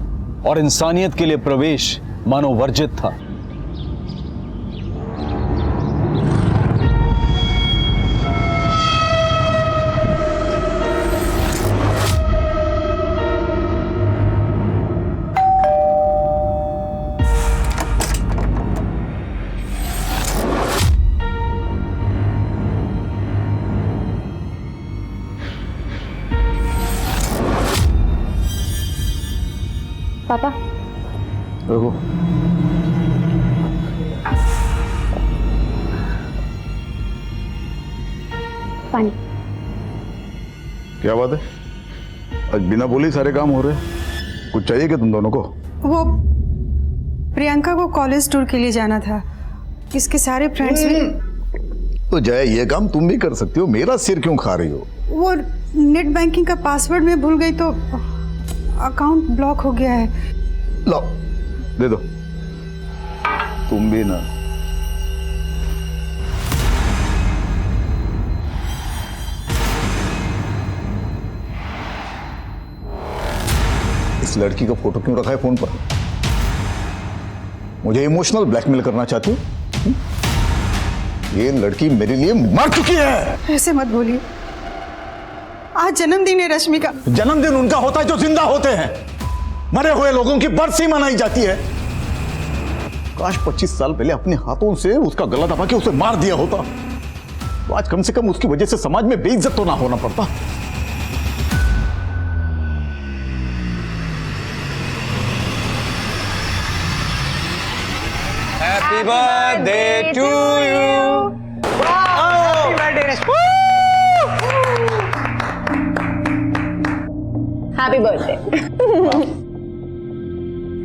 और इंसानियत के लिए प्रवेश मानो वर्जित था। पापा, रुको। पानी। क्या बात है? आज बिना बोले सारे काम हो रहे हैं। कुछ चाहिए क्या तुम दोनों को? वो प्रियंका को कॉलेज टूर के लिए जाना था। इसके सारे फ्रेंड्स भी। तो जय, ये काम तुम भी कर सकती हो, मेरा सिर क्यों खा रही हो? वो नेट बैंकिंग का पासवर्ड मैं भूल गई तो अकाउंट ब्लॉक हो गया है। लो, दे दो। तुम भी ना। इस लड़की का फोटो क्यों रखा है फोन पर? मुझे इमोशनल ब्लैकमेल करना चाहती हो? ये लड़की मेरे लिए मर चुकी है। ऐसे मत बोलिए। आज जन्मदिन है रश्मि का। जन्मदिन उनका होता है जो जिंदा होते हैं। मरे हुए लोगों की बरसी मनाई जाती है। काश 25 साल पहले अपने हाथों से उसका गला दबा के उसे मार दिया होता, तो आज कम से कम उसकी वजह से समाज में बेइज्जत तो ना होना पड़ता। Happy birthday to you. Happy birthday Rashmi. Happy birthday.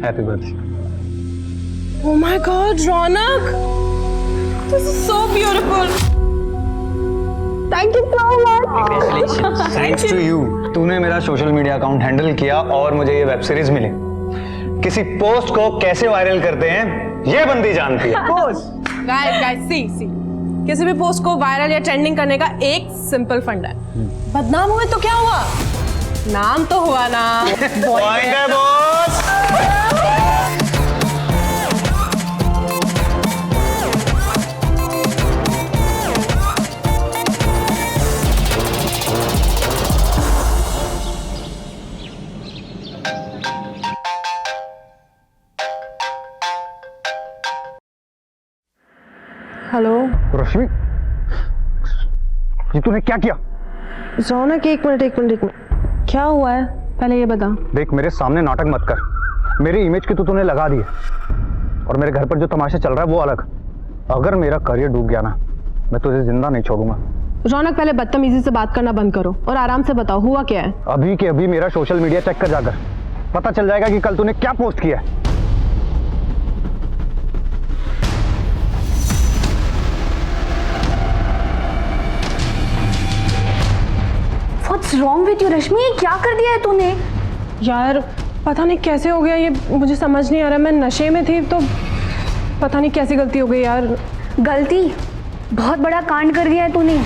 Happy birthday. Oh my God, Ronak! This is so beautiful. Thank you so much. Thanks to you. तूने मेरा सोशल मीडिया अकाउंट हैंडल किया और मुझे ये वेब सीरीज मिली। किसी post को कैसे viral करते हैं ये बंदी जानती है। Guys, see. किसी भी पोस्ट को वायरल या ट्रेंडिंग करने का एक सिंपल फंडा है। बदनाम हुए तो क्या हुआ? नाम तो हुआ ना। पॉइंट है बॉस। हेलो रश्मि, ये तूने क्या किया? रौनक, एक मिनट, क्या हुआ है पहले ये बता। देख, मेरे सामने नाटक मत कर। मेरी इमेज की तो तूने लगा दी है, और मेरे घर पर जो तमाशा चल रहा है वो अलग। अगर मेरा करियर डूब गया ना, मैं तुझे जिंदा नहीं छोड़ूंगा। रौनक, पहले बदतमीजी से बात करना बंद करो और आराम से बताओ हुआ क्या है। अभी के अभी मेरा सोशल मीडिया चेक कर जाकर, पता चल जाएगा कि कल तूने क्या पोस्ट किया है। What's wrong with you, रश्मि? ये क्या कर दिया है तूने? यार पता नहीं कैसे हो गया ये, मुझे समझ नहीं आ रहा। मैं नशे में थी तो पता नहीं कैसी गलती हो गई यार। गलती? बहुत बड़ा कांड कर दिया है तूने।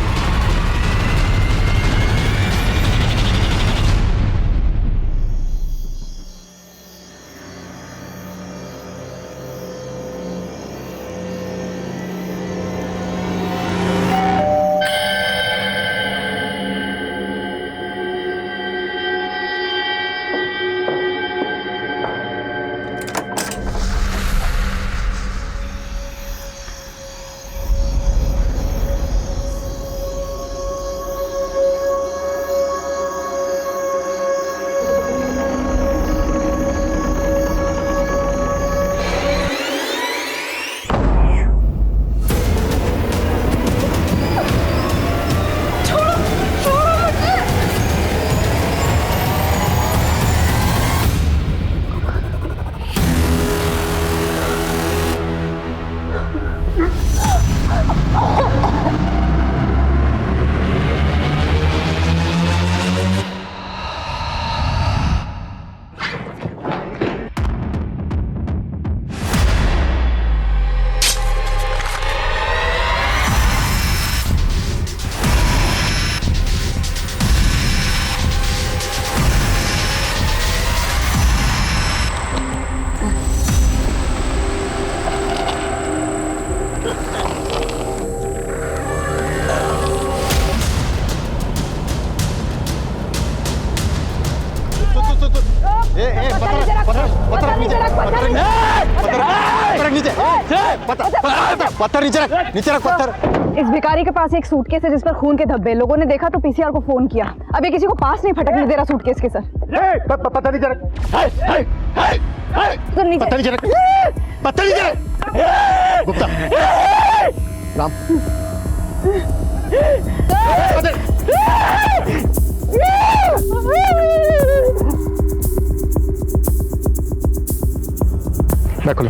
पत्थर नीचे रख पत्थर। इस भिखारी के पास एक सूटकेस है जिस पर खून के धब्बे। लोगों ने देखा तो पीसीआर को फोन किया। अभी किसी को पास नहीं फटकने दे रहा सूटकेस के सर। पत्थर नीचे रख, पत्थर नीचे रख, पत्थर नीचे रख। गुप्ता, राम, मैं खोलो।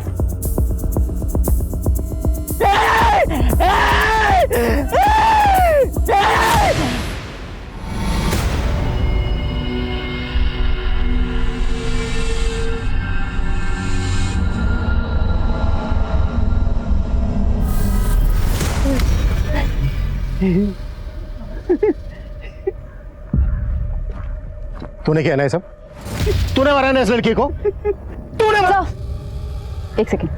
तूने क्या है ना ये सब? तूने मारा ना इस लड़की को? तूने मारा? एक सेकेंड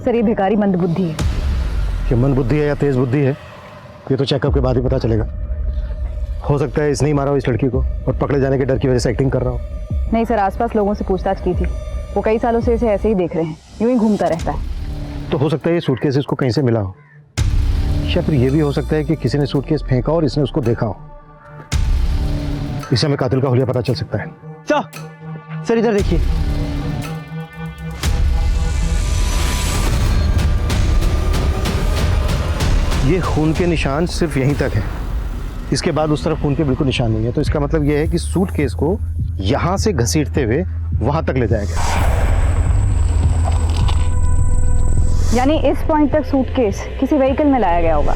सर, ये भिखारी मंदबुद्धि है। ये मंदबुद्धि है या तेज बुद्धि है, ये तो चेकअप के बाद ही पता चलेगा। हो सकता है इसने ही मारा हो इस लड़की को और पकड़े जाने के डर की वजह से एक्टिंग कर रहा हो। नहीं सर, आसपास लोगों से पूछताछ की थी, वो कई सालों से इसे ऐसे ही देख रहे हैं, यूं ही घूमता रहता है। तो हो सकता है ये सूटकेस इसको कहीं से मिला हो, या फिर ये भी हो सकता है कि किसी ने सूटकेस फेंका और इसने उसको देखा हो। इससे हमें कातिल का हुलिया पता चल सकता है। सर इधर देखिए। ये खून के निशान सिर्फ यहीं तक है, इसके बाद उस तरफ खून के बिल्कुल निशान नहीं है। तो इसका मतलब यह है कि सूटकेस को यहां से घसीटते हुए वहां तक ले जाया गया। यानी इस पॉइंट तक सूटकेस किसी व्हीकल में लाया गया होगा।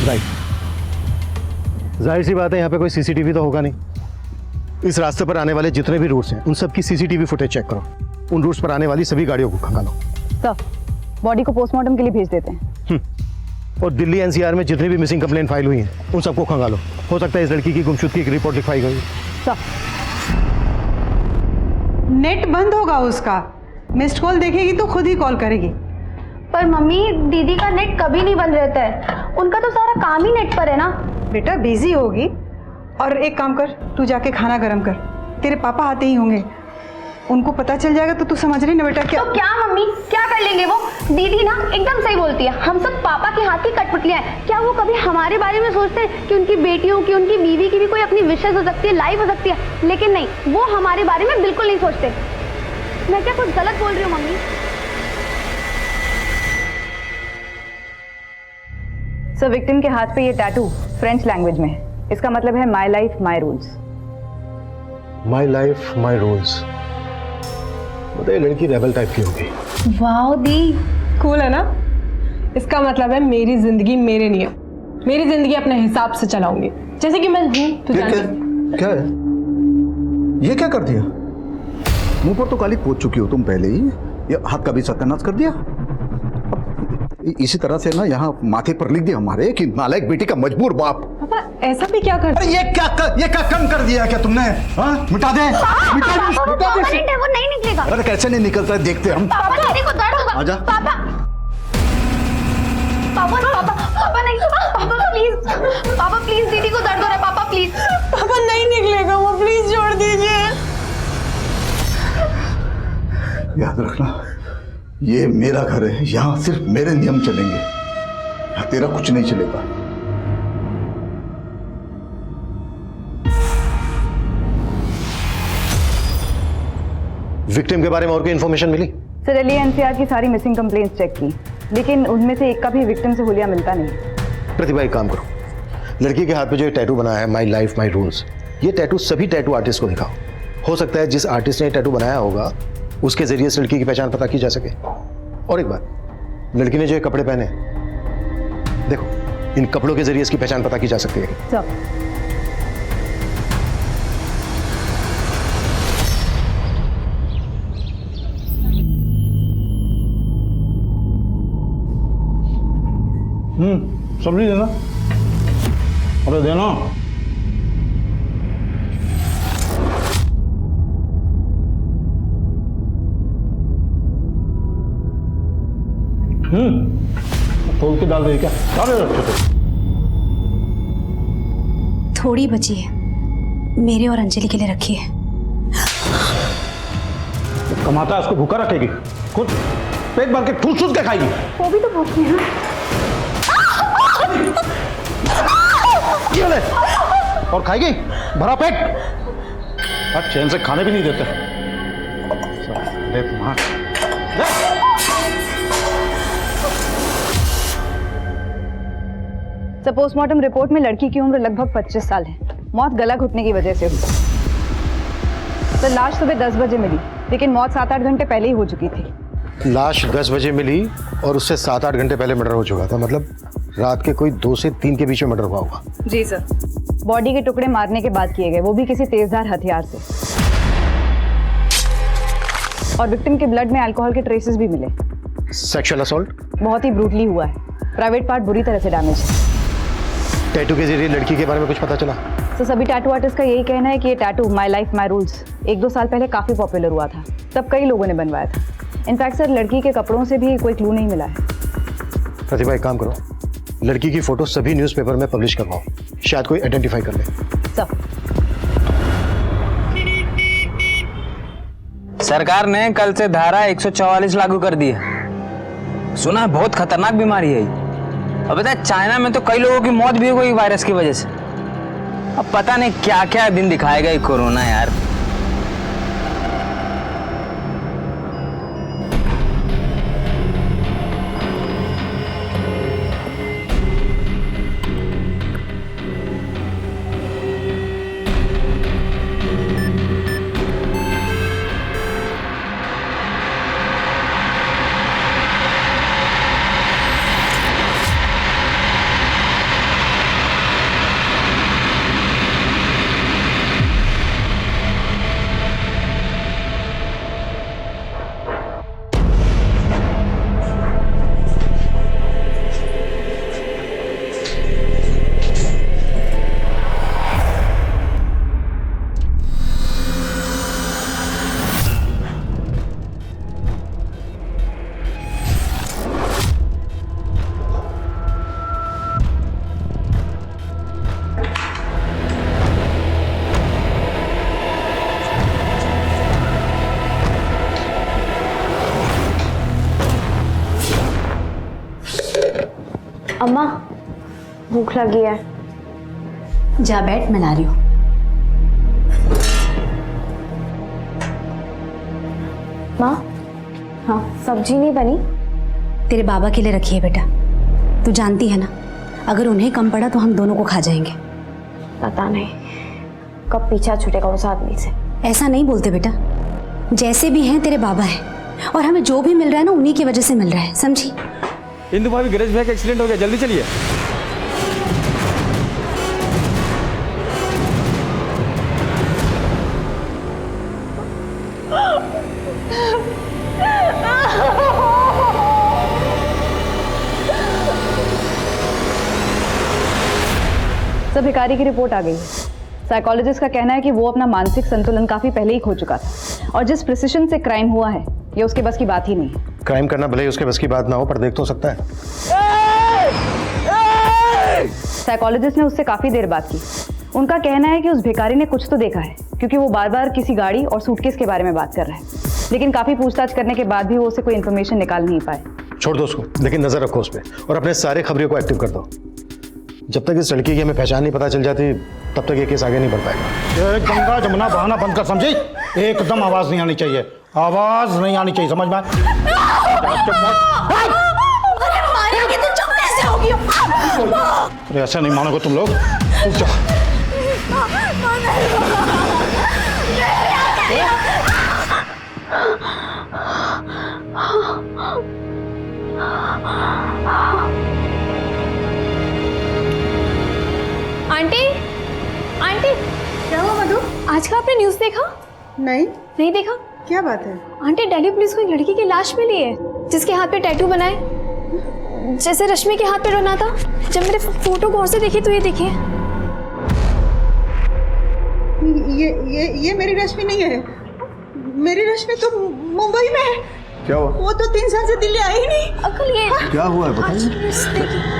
राइट, जाहिर सी बात है यहाँ पे कोई सीसीटीवी तो होगा नहीं। इस रास्ते पर आने वाले जितने भी रूट्स हैं उन सब की सीसीटीवी फुटेज चेक करो। उन रूट्स पर आने वाली सभी गाड़ियों को खंगालो। सर, बॉडी को पोस्टमार्टम के लिए भेज देते हैं। और दिल्ली एनसीआर में जितनी भी मिसिंग कंप्लेंट फाइल हुई हैं उन सबको खंगालो। हो सकता है इस लड़की की गुमशुदगी की रिपोर्ट लिखवाई गई। नेट बंद होगा उसका, मिस्ड कॉल देखेगी तो खुद ही कॉल करेगी। पर मम्मी, दीदी का नेट कभी नहीं बंद रहता है, उनका तो सारा काम ही नेट पर है ना। बेटा बिजी होगी, और एक काम कर, तू जाके खाना गर्म कर, तेरे पापा आते ही होंगे, उनको पता चल जाएगा तो तू समझ रही ना बेटा। क्या तो क्या मम्मी, क्या कर लेंगे वो? दीदी ना एकदम सही बोलती है, हम सब पापा के हाथ की कठपुतलियां हैं। क्या वो कभी हमारे बारे में सोचते हैं कि उनकी बेटियों की, उनकी बीवी की भी कोई अपनी विशेष हो सकती है, लाइफ हो सकती है? लेकिन नहीं, वो हमारे बारे में बिल्कुल नहीं सोचते। मैं क्या कुछ गलत बोल रही हूँ मम्मी? सर, विक्टिम के हाथ पे ये टैटू फ्रेंच लैंग्वेज में है। इसका मतलब है my life my rules. My life my rules. बताइए, लड़की रेबल टाइप की होगी। वाओ दी, कूल है ना? इसका मतलब है मेरी जिंदगी मेरे नियम, मेरी जिंदगी अपने हिसाब से चलाऊंगी, जैसे कि मैं हूं। तू जानती क्या है ये? क्या कर दिया? मुंह पर तो काली पोत चुकी हो तुम पहले ही, ये हाथ का भी सत्यानाश कर दिया। इसी तरह से ना यहाँ माथे पर लिख दिया हमारे कि नालायक बेटी का मजबूर बाप। पापा ऐसा भी क्या कर? अरे ये क्या कम कर दिया क्या तुमने? हाँ, मिटा दे, मिटा दे। वो नहीं निकलेगा। अरे कैसे नहीं निकलता है, देखते हम। पापा, दीदी को दर्द होगा। आजा। पापा नहीं, पापा प्लीज दीदी को दर्द हो रहा है, पापा प्लीज। पापा नहीं निकलेगा वो, प्लीज छोड़ दीजिए। याद रखना, ये मेरा घर है, यहाँ सिर्फ मेरे नियम चलेंगे, यहाँ तेरा कुछ नहीं चलेगा। विक्टिम के बारे में और कोई इन्फॉर्मेशन मिली? सर, दिल्ली एनसीआर की सारी मिसिंग कंप्लेंट्स चेक की, लेकिन उनमें से एक का भी विक्टिम से हुलिया मिलता नहीं। प्रतिभा, एक काम करो, लड़की के हाथ पे जो टैटू बनाया है माई लाइफ माई रूल्स, ये टैटू सभी टैटू आर्टिस्ट को दिखाओ। हो सकता है जिस आर्टिस्ट ने टैटू बनाया होगा उसके जरिए से लड़की की पहचान पता की जा सके। और एक बात, लड़की ने जो ये कपड़े पहने, देखो, इन कपड़ों के जरिए इसकी पहचान पता की जा सकती है। सब्जी देना। अरे देना। तोल के डाल दे क्या? थोड़ी बची है, मेरे और अंजलि के लिए रखी है। कमाता है उसको भूखा रखेगी, खुद पेट भर के ठूस ठूस के खाएगी। वो भी तो भूखी है। ये ले, और खाएगी भरा पेट, और चैन से खाने भी नहीं देते। पोस्टमार्टम रिपोर्ट में लड़की की उम्र लगभग 25 साल है। मौत गला घुटने की वजह से हुई। तो लाश सुबह 10 बजे मिली, लेकिन मौत 7-8 घंटे पहले ही हो चुकी थी। लाश 10 बजे मिली और उससे 7-8 घंटे पहले मर्डर हो चुका था, मतलब रात के कोई 2 से 3 के बीच में मर्डर हुआ होगा। जी सर। बॉडी के टुकड़े मारने के बाद किए गए, वो भी किसी तेजधार हथियार से। और विक्टिम के ब्लड में अल्कोहल के ट्रेसेस भी मिले। सेक्सुअल असॉल्ट बहुत ही ब्रूटली हुआ है। प्राइवेट पार्ट बुरी तरह से डैमेज है। टैटू के जरिए लड़की के बारे में कुछ पता चला? तो सभी टैटू आर्टिस्ट का यही कहना है कि ये tattoo my life my rules 1-2 साल पहले काफ़ी पॉपुलर हुआ था, तब कई लोगों ने बनवाया था। इनफैक्ट सर, लड़की के कपड़ों से भी कोई क्लू नहीं मिला है। प्रतिभा, एक काम करो, लड़की की फोटो सभी न्यूज़पेपर में पब्लिश करवाओ, शायद कोई आइडेंटिफाई कर ले। सब सरकार ने कल से धारा 144 लागू कर दी है। सुना है बहुत खतरनाक बीमारी है ये। अब पता है चाइना में तो कई लोगों की मौत भी हो गई वायरस की वजह से। अब पता नहीं क्या क्या दिन दिखाएगा ये कोरोना यार। अम्मा भूख लगी है। जा बैठ, मैं ला रही हूँ। माँ, हाँ सब्जी नहीं बनी? तेरे बाबा के लिए रखी है बेटा, तू जानती है ना, अगर उन्हें कम पड़ा तो हम दोनों को खा जाएंगे। पता नहीं कब पीछा छूटेगा उस आदमी से। ऐसा नहीं बोलते बेटा, जैसे भी हैं तेरे बाबा हैं, और हमें जो भी मिल रहा है ना उन्हीं की वजह से मिल रहा है, समझी? इंदु भाभी, गणेश भैया का एक्सीडेंट हो गया, जल्दी चलिए। सब भिखारी की रिपोर्ट आ गई है। साइकोलॉजिस्ट का कहना है कि वो अपना मानसिक संतुलन काफी पहले ही खो चुका था, और जिस प्रिसिशन से क्राइम हुआ है ये उसके बस की बात ही नहीं है। क्राइम करना भले ही उसके बस की बात ना हो, पर देख तो सकता है। साइकोलॉजिस्ट ने उससे काफी देर बात की। उनका कहना है कि उस भिखारी ने कुछ तो देखा है, क्योंकि वो बार बार किसी गाड़ी और सूटकेस के बारे में बात कर रहा है, लेकिन काफी पूछताछ करने के बाद भी वो उससे कोई इन्फॉर्मेशन निकाल नहीं पाए। छोड़ दो उसको, लेकिन नजर रखो उस पर, और अपने सारे खबरियों को एक्टिव कर दो। जब तक इस लड़की की हमें पहचान नहीं पता चल जाती, तब तक ये केस आगे नहीं बढ़ पाएगा। गंगा जमुना बहाना बंद कर, समझी? एकदम आवाज नहीं आनी चाहिए, आवाज नहीं आनी चाहिए, समझ में? अरे ऐसा नहीं मानोगे तुम लोग। आंटी, आंटी क्या हुआ मधु? आज का आपने न्यूज़ देखा? नहीं देखा? क्या बात है? आंटी, दिल्ली पुलिस को एक लड़की की लाश मिली है जिसके हाथ पे टैटू बनाए, जैसे रश्मि के हाथ पे बना था। जब मेरे फोटो गौर से देखी तो ये देखिए। ये मेरी रश्मि नहीं है। मेरी रश्मि तो मुंबई में है। क्या हुआ? वो तो 3 साल से दिल्ली आई ही नहीं। अंकल ये क्या हुआ है बताइए।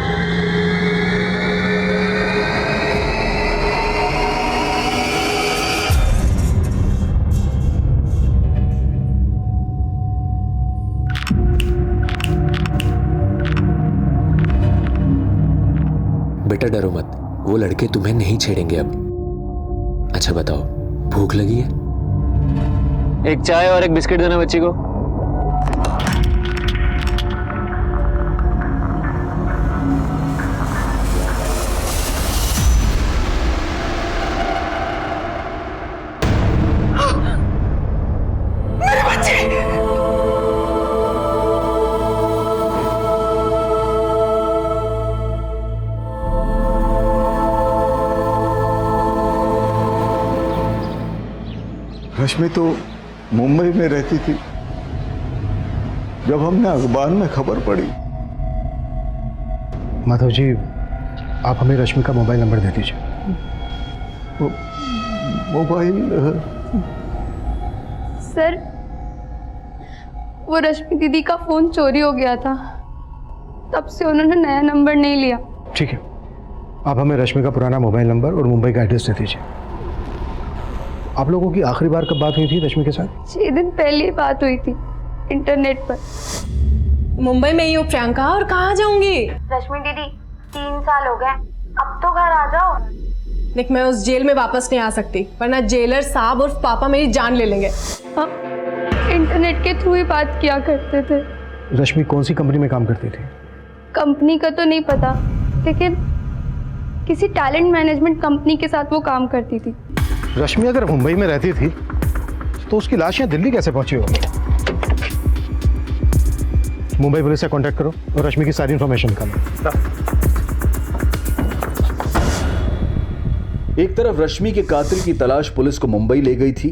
बेटा डरो मत, वो लड़के तुम्हें नहीं छेड़ेंगे अब। अच्छा बताओ, भूख लगी है? एक चाय और एक बिस्किट देना बच्ची को। मेरे बच्चे! रश्मि तो मुंबई में रहती थी। जब हमने अखबार में खबर पड़ी। माधव जी, आप हमें रश्मि का मोबाइल नंबर दे दीजिए। मोबाइल? सर, वो रश्मि दीदी का फोन चोरी हो गया था, तब से उन्होंने नया नंबर नहीं लिया। ठीक है, आप हमें रश्मि का पुराना मोबाइल नंबर और मुंबई का एड्रेस दे दीजिए। आप लोगों की आखिरी बार कब बात हुई थी रश्मि के साथ? 6 दिन पहले बात हुई थी इंटरनेट पर। मुंबई में ही हो प्रियंका, और कहाँ जाऊंगी? रश्मि दीदी 3 साल हो गए, अब तो घर आ जाओ। देख, मैं उस जेल में वापस नहीं आ सकती, वरना जेलर साहब और पापा मेरी जान ले लेंगे। हम इंटरनेट के थ्रू ही बात किया करते थे। रश्मि कौन सी कंपनी में काम करती थी? कंपनी का तो नहीं पता, लेकिन किसी टैलेंट मैनेजमेंट कंपनी के साथ वो काम करती थी। रश्मि अगर मुंबई में रहती थी तो उसकी लाश यहाँ दिल्ली कैसे पहुंची होगी? मुंबई पुलिस से कांटेक्ट करो और रश्मि की सारी इंफॉर्मेशन निकालो। एक तरफ रश्मि के कातिल की तलाश पुलिस को मुंबई ले गई थी,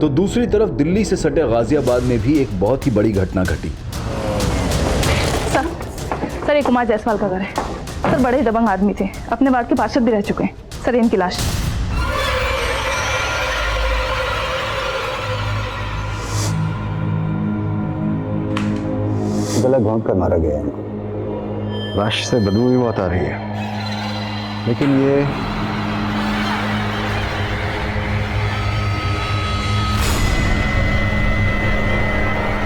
तो दूसरी तरफ दिल्ली से सटे गाजियाबाद में भी एक बहुत ही बड़ी घटना घटी। सर, ये कुमार जायसवाल का घर है। सर, बड़े ही दबंग आदमी थे, अपने वार्ड के पार्षद भी रह चुके हैं। सर, इनकी लाश। गला घोंट कर मारा गया इनको। लाश से बदबू भी बहुत आ रही है, लेकिन ये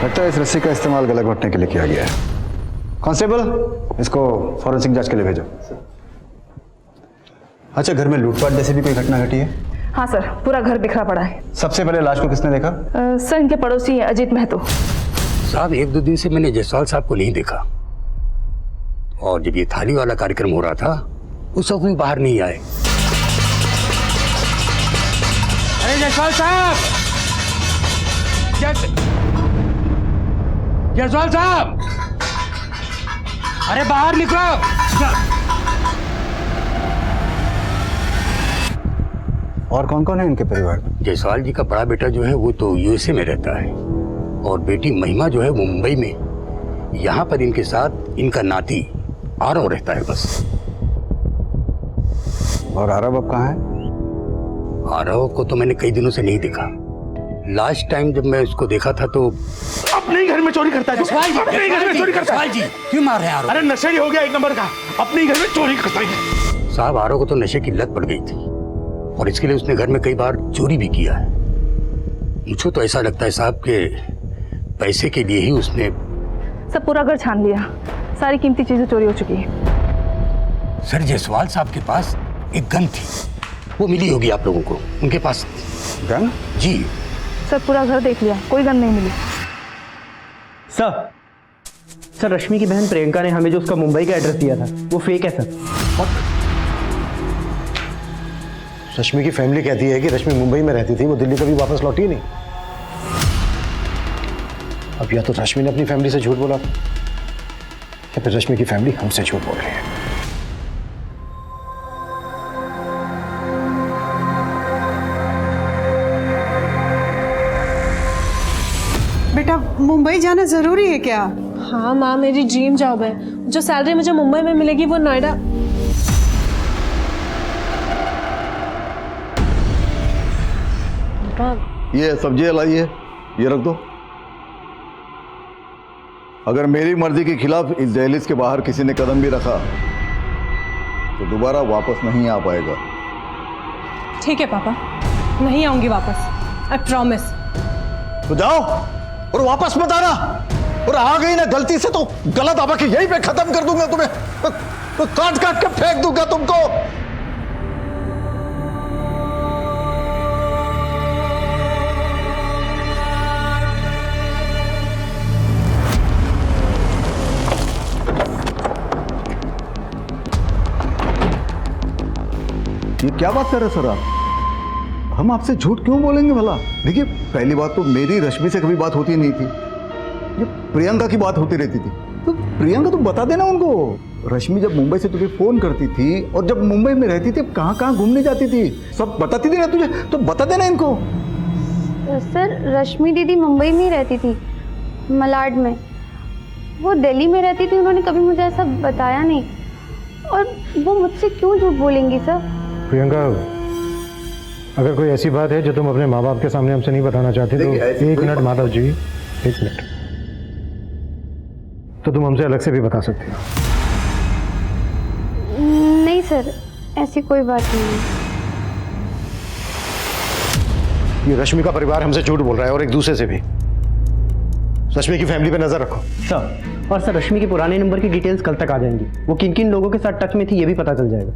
लगता है इस रस्सी का इस्तेमाल गला घोंटने के लिए किया गया है। कांस्टेबल, इसको फॉरेंसिक जांच के लिए भेजो। अच्छा, घर में लूटपाट जैसी भी कोई घटना घटी है? हाँ सर, पूरा घर बिखरा पड़ा है। सबसे पहले लाश को किसने देखा? सर, इनके पड़ोसी अजीत महतो। साहब, 1-2 दिन से मैंने जायसवाल साहब को नहीं देखा, और जब ये थाली वाला कार्यक्रम हो रहा था उस वक्त भी बाहर नहीं आए। अरे जायसवाल साहब, जायसवाल साहब, अरे बाहर निकलो। और कौन कौन है इनके परिवार में? जायसवाल जी का बड़ा बेटा जो है वो तो यूएसए में रहता है, और बेटी महिमा जो है वो मुंबई में। यहाँ पर इनके साथ इनका नाती आरव रहता है बस। और आरव अब कहाँ है? आरव को तो मैंने कई दिनों से नहीं देखा। लास्ट टाइम जब मैं उसको देखा था तो अपने ही घर में चोरी करता है। अपने ही घर में चोरी करता है। जी, क्यों मार रहे हैं आरव? अरे नशेड़ी हो गया एक नंबर का, अपने ही घर में चोरी करता है। साहब, आरव को तो नशे की लत पड़ गई थी, और इसके लिए उसने घर में कई बार चोरी भी किया है। मुझे तो ऐसा लगता है साहब के पैसे के लिए ही उसने। सब पूरा घर छान लिया, सारी कीमती चीजें चोरी हो चुकी है। सर, जायसवाल साहब के पास एक गन थी, वो मिली होगी आप लोगों को। उनके पास गन? जी सर, पूरा घर देख लिया, कोई गन नहीं मिली। सर, रश्मि की बहन प्रियंका ने हमें जो उसका मुंबई का एड्रेस दिया था वो फेक है सर। रश्मि की फैमिली कहती है कि रश्मि मुंबई में रहती थी, वो दिल्ली कभी वापस लौटी नहीं। अब या तो रश्मि ने अपनी फैमिली से झूठ बोला था, या फिर रश्मि की फैमिली हमसे झूठ बोल रही है। बेटा, मुंबई जाना जरूरी है क्या? हाँ माँ, मेरी ड्रीम जॉब है। जो सैलरी मुझे मुंबई में मिलेगी वो नोएडा। ये सब्जी लाइए, ये रख दो। अगर मेरी मर्जी के खिलाफ इस दहलीज के बाहर किसी ने कदम भी रखा तो दोबारा वापस नहीं आ पाएगा। ठीक है पापा, नहीं आऊंगी वापस, आई प्रॉमिस। तो जाओ और वापस मत आना, और आ गई ना गलती से तो गलत आवा के यहीं पे खत्म कर दूंगा तुम्हें, तो काट काट के फेंक दूंगा तुमको। ये क्या बात कर रहे सर आप? हम आपसे झूठ क्यों बोलेंगे भला? देखिए, पहली बात तो मेरी रश्मि से कभी बात होती नहीं थी, ये प्रियंका की बात होती रहती थी। तो प्रियंका तो बता देना उनको। रश्मि जब मुंबई से तुझे फोन करती थी और जब मुंबई में रहती थी कहाँ कहाँ घूमने जाती थी सब बताती थी ना तुझे, तो बता देना इनको। सर, रश्मि दीदी मुंबई में ही रहती थी, मलाड में। वो दिल्ली में रहती थी, उन्होंने कभी मुझे ऐसा बताया नहीं। और वो मुझसे क्यों झूठ बोलेंगी सर? प्रियंका, अगर कोई ऐसी बात है जो तुम अपने माँ बाप के सामने हमसे नहीं बताना चाहते तो एक मिनट माधव जी, एक मिनट, तो तुम हमसे अलग से भी बता सकते हो। नहीं सर, ऐसी कोई बात नहीं है। ये रश्मि का परिवार हमसे झूठ बोल रहा है, और एक दूसरे से भी। रश्मि की फैमिली पे नजर रखो सर। और सर, रश्मि के पुराने नंबर की डिटेल्स कल तक आ जाएंगी। वो किन किन लोगों के साथ टच में थी ये भी पता चल जाएगा।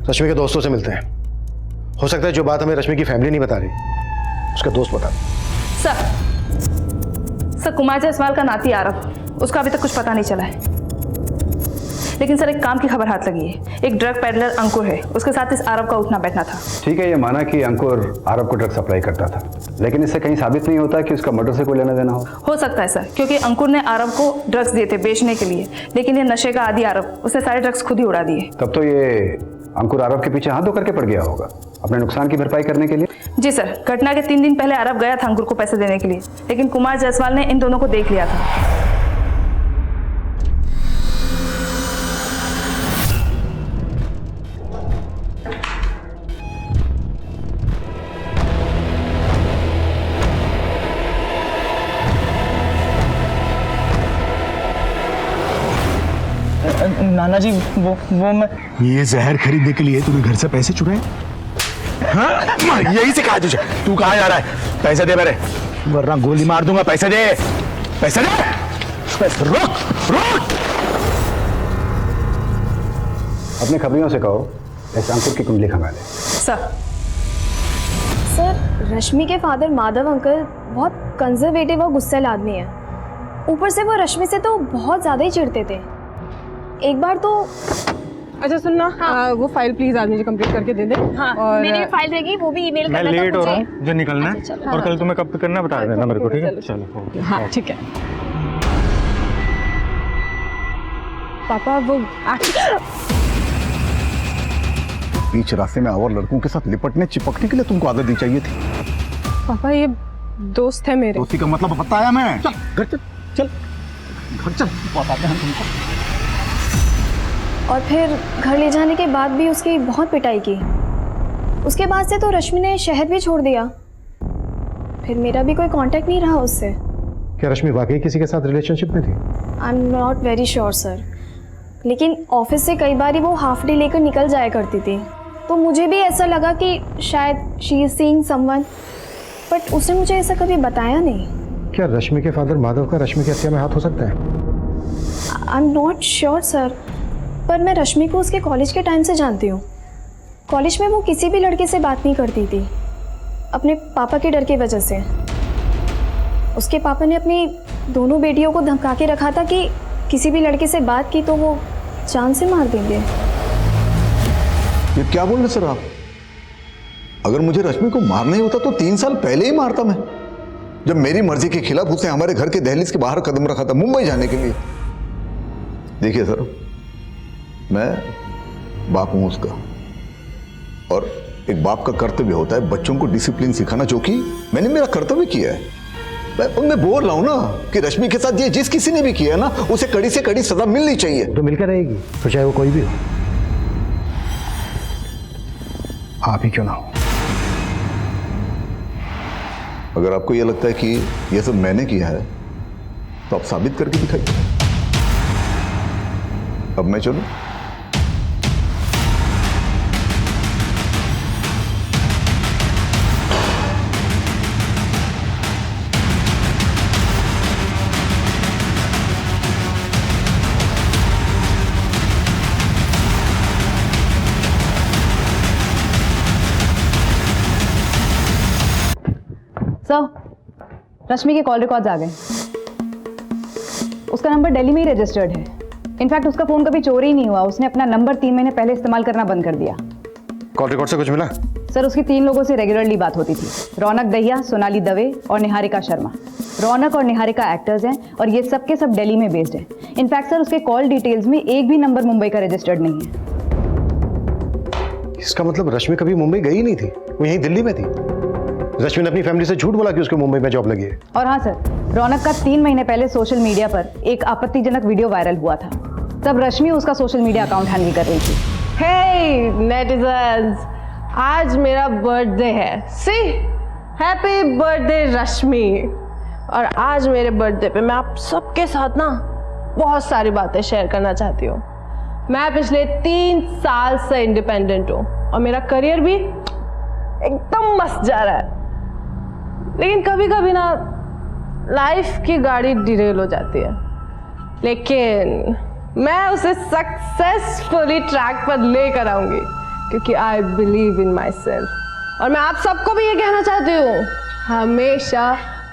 रश्मि के दोस्तों से मिलते हैं, हो सकता है जो बात हमें रश्मि की फैमिली नहीं बता रही उसका दोस्त बता दे। सर, कुमार जायसवाल का नाती आरव, उसका अभी तक कुछ पता नहीं चला है। लेकिन सर, एक काम की खबर हाथ लगी है। एक ड्रग पेडलर अंकुर है, उसके साथ इस आरव का उठना बैठना था। ठीक है, ये माना कि अंकुर आरव को ड्रग सप्लाई करता था, लेकिन इससे कहीं साबित नहीं होता कि उसका मर्डर से कोई लेना देना हो सकता है सर, क्योंकि अंकुर ने आरव को ड्रग्स दिए थे बेचने के लिए, लेकिन ये नशे का आदी आरव, उसने सारे ड्रग्स खुद ही उड़ा दिए। तब तो ये अंकुर आरव के पीछे हाथ धो करके पड़ गया होगा अपने नुकसान की भरपाई करने के लिए। जी सर, घटना के 3 दिन पहले आरव गया था अंकुर को पैसे देने के लिए, लेकिन कुमार जायसवाल ने इन दोनों को देख लिया था। नाना जी, वो मैं ये जहर खरीदने के लिए तूने घर से पैसे चुराए? हाँ, यही से कहा तुझे। तू कहाँ जा रहा है? पैसे दे मेरे, वरना गोली मार दूंगा। पैसे दे, पैसे दे। उसमें से रोक रोक। अपने खबरियों से कहो ऐसे अंकुर की कुंडली खंगा ले। सर रश्मि के फादर माधव अंकल बहुत कंजर्वेटिव और गुस्सैल आदमी है। ऊपर से वो रश्मि से तो बहुत ज़्यादा ही चिढ़ते थे। एक बार तो अच्छा सुनना, वो फाइल प्लीज आज मुझे कंप्लीट करके दे दे। हाँ, और मेरी फाइल रहेगी, वो भी ईमेल मैं करना था लेट हो रहा मुझे। हूँ, मुझे निकलना है। अच्छा, और कल तुम्हें कब तक करना है बता देना मेरे को, ठीक है? चलो ओके। हाँ ठीक है पापा। वो बीच रास्ते में और लड़कों के साथ लिपटने चिपकने के लिए तुमको आदत दी चाहिए थी। पापा ये दोस्त है मेरे। दोस्ती का मतलब बताया मैं। चल घर चल, चल घर चल, बताते हैं तुमको। और फिर घर ले जाने के बाद भी उसकी बहुत पिटाई की। उसके बाद से तो रश्मि ने शहर भी छोड़ दिया। फिर मेरा भी कोई कांटेक्ट नहीं रहा उससे। क्या रश्मि वाकई किसी के साथ रिलेशनशिप में थी? I am not very sure sir, लेकिन ऑफिस से कई बार वो हाफ डे लेकर निकल जाया करती थी, तो मुझे भी ऐसा लगा कि शायद she is seeing someone, but उसने मुझे ऐसा कभी बताया नहीं। क्या रश्मि के फादर माधव का रश्मि की हत्या में हाथ हो सकता है? I am not sure sir, पर मैं रश्मि को उसके कॉलेज के टाइम से जानती हूँ। कॉलेज में वो किसी भी लड़के से बात नहीं करती थी, अपने पापा के डर की वजह से। उसके पापा ने अपनी दोनों बेटियों को धमका के रखा था कि किसी भी लड़के से बात की तो वो जान से मार देंगे। ये क्या बोल रहे सर आप? अगर मुझे रश्मि को मारना ही होता तो 3 साल पहले ही मारता मैं, जब मेरी मर्जी के खिलाफ उसने हमारे घर के दहलीज के बाहर कदम रखा था मुंबई जाने के लिए। देखिए सर, मैं बाप हूं उसका, और एक बाप का कर्तव्य होता है बच्चों को डिसिप्लिन सिखाना, जो कि मैंने मेरा कर्तव्य किया है। मैं बोल रहा हूं ना कि रश्मि के साथ ये जिस किसी ने भी किया ना, उसे कड़ी से कड़ी सजा मिलनी चाहिए। तो मिलकर रहेगी, तो चाहे वो कोई भी हो, आप ही क्यों ना हो। अगर आपको यह लगता है कि यह सब मैंने किया है तो आप साबित करके दिखाइए। अब मैं चलूं? सर, रश्मि के कॉल रिकॉर्ड्स आ गए। उसका नंबर दिल्ली में ही रजिस्टर्ड है। इनफैक्ट उसका फोन कभी चोरी ही नहीं हुआ। उसने अपना नंबर 3 महीने पहले इस्तेमाल करना बंद कर दिया। कॉल रिकॉर्ड से कुछ मिला? सर, उसकी 3 लोगों से रेगुलरली बात होती थी, रौनक दहिया, सोनाली दवे और निहारिका शर्मा। रौनक और निहारिका एक्टर्स हैं और ये सब के सब दिल्ली में बेस्ड हैं। इनफैक्ट सर, उसके कॉल डिटेल्स में एक भी नंबर मुंबई का रजिस्टर्ड नहीं है। इसका मतलब रश्मि कभी मुंबई गई नहीं थी, वो यहीं दिल्ली में थी। रश्मि ने अपनी फैमिली से झूठ बोला कि उसको मुंबई में जॉब लगी है। और हाँ सर, रौनक का 3 महीने पहले सोशल मीडिया पर एक आपत्तिजनक वीडियो वायरल हुआ था। तब रश्मि उसका सोशल मीडिया अकाउंट हैंडल कर रही थी। हे नेटिजन्स, आज मेरा बर्थडे है। सी, हैप्पी बर्थडे रश्मि। और आज मेरे बर्थडे पे मैं आप सबके साथ ना बहुत सारी बातें शेयर करना चाहती हूँ। मैं पिछले 3 साल से इंडिपेंडेंट हूँ और मेरा करियर भी एकदम मस्त जा रहा है। लेकिन कभी कभी ना लाइफ की गाड़ी डिरेल हो जाती है, लेकिन मैं उसे सक्सेसफुली ट्रैक पर लेकर आऊंगी, क्योंकि I believe in my self. और मैं आप सबको भी ये कहना चाहती हूँ, हमेशा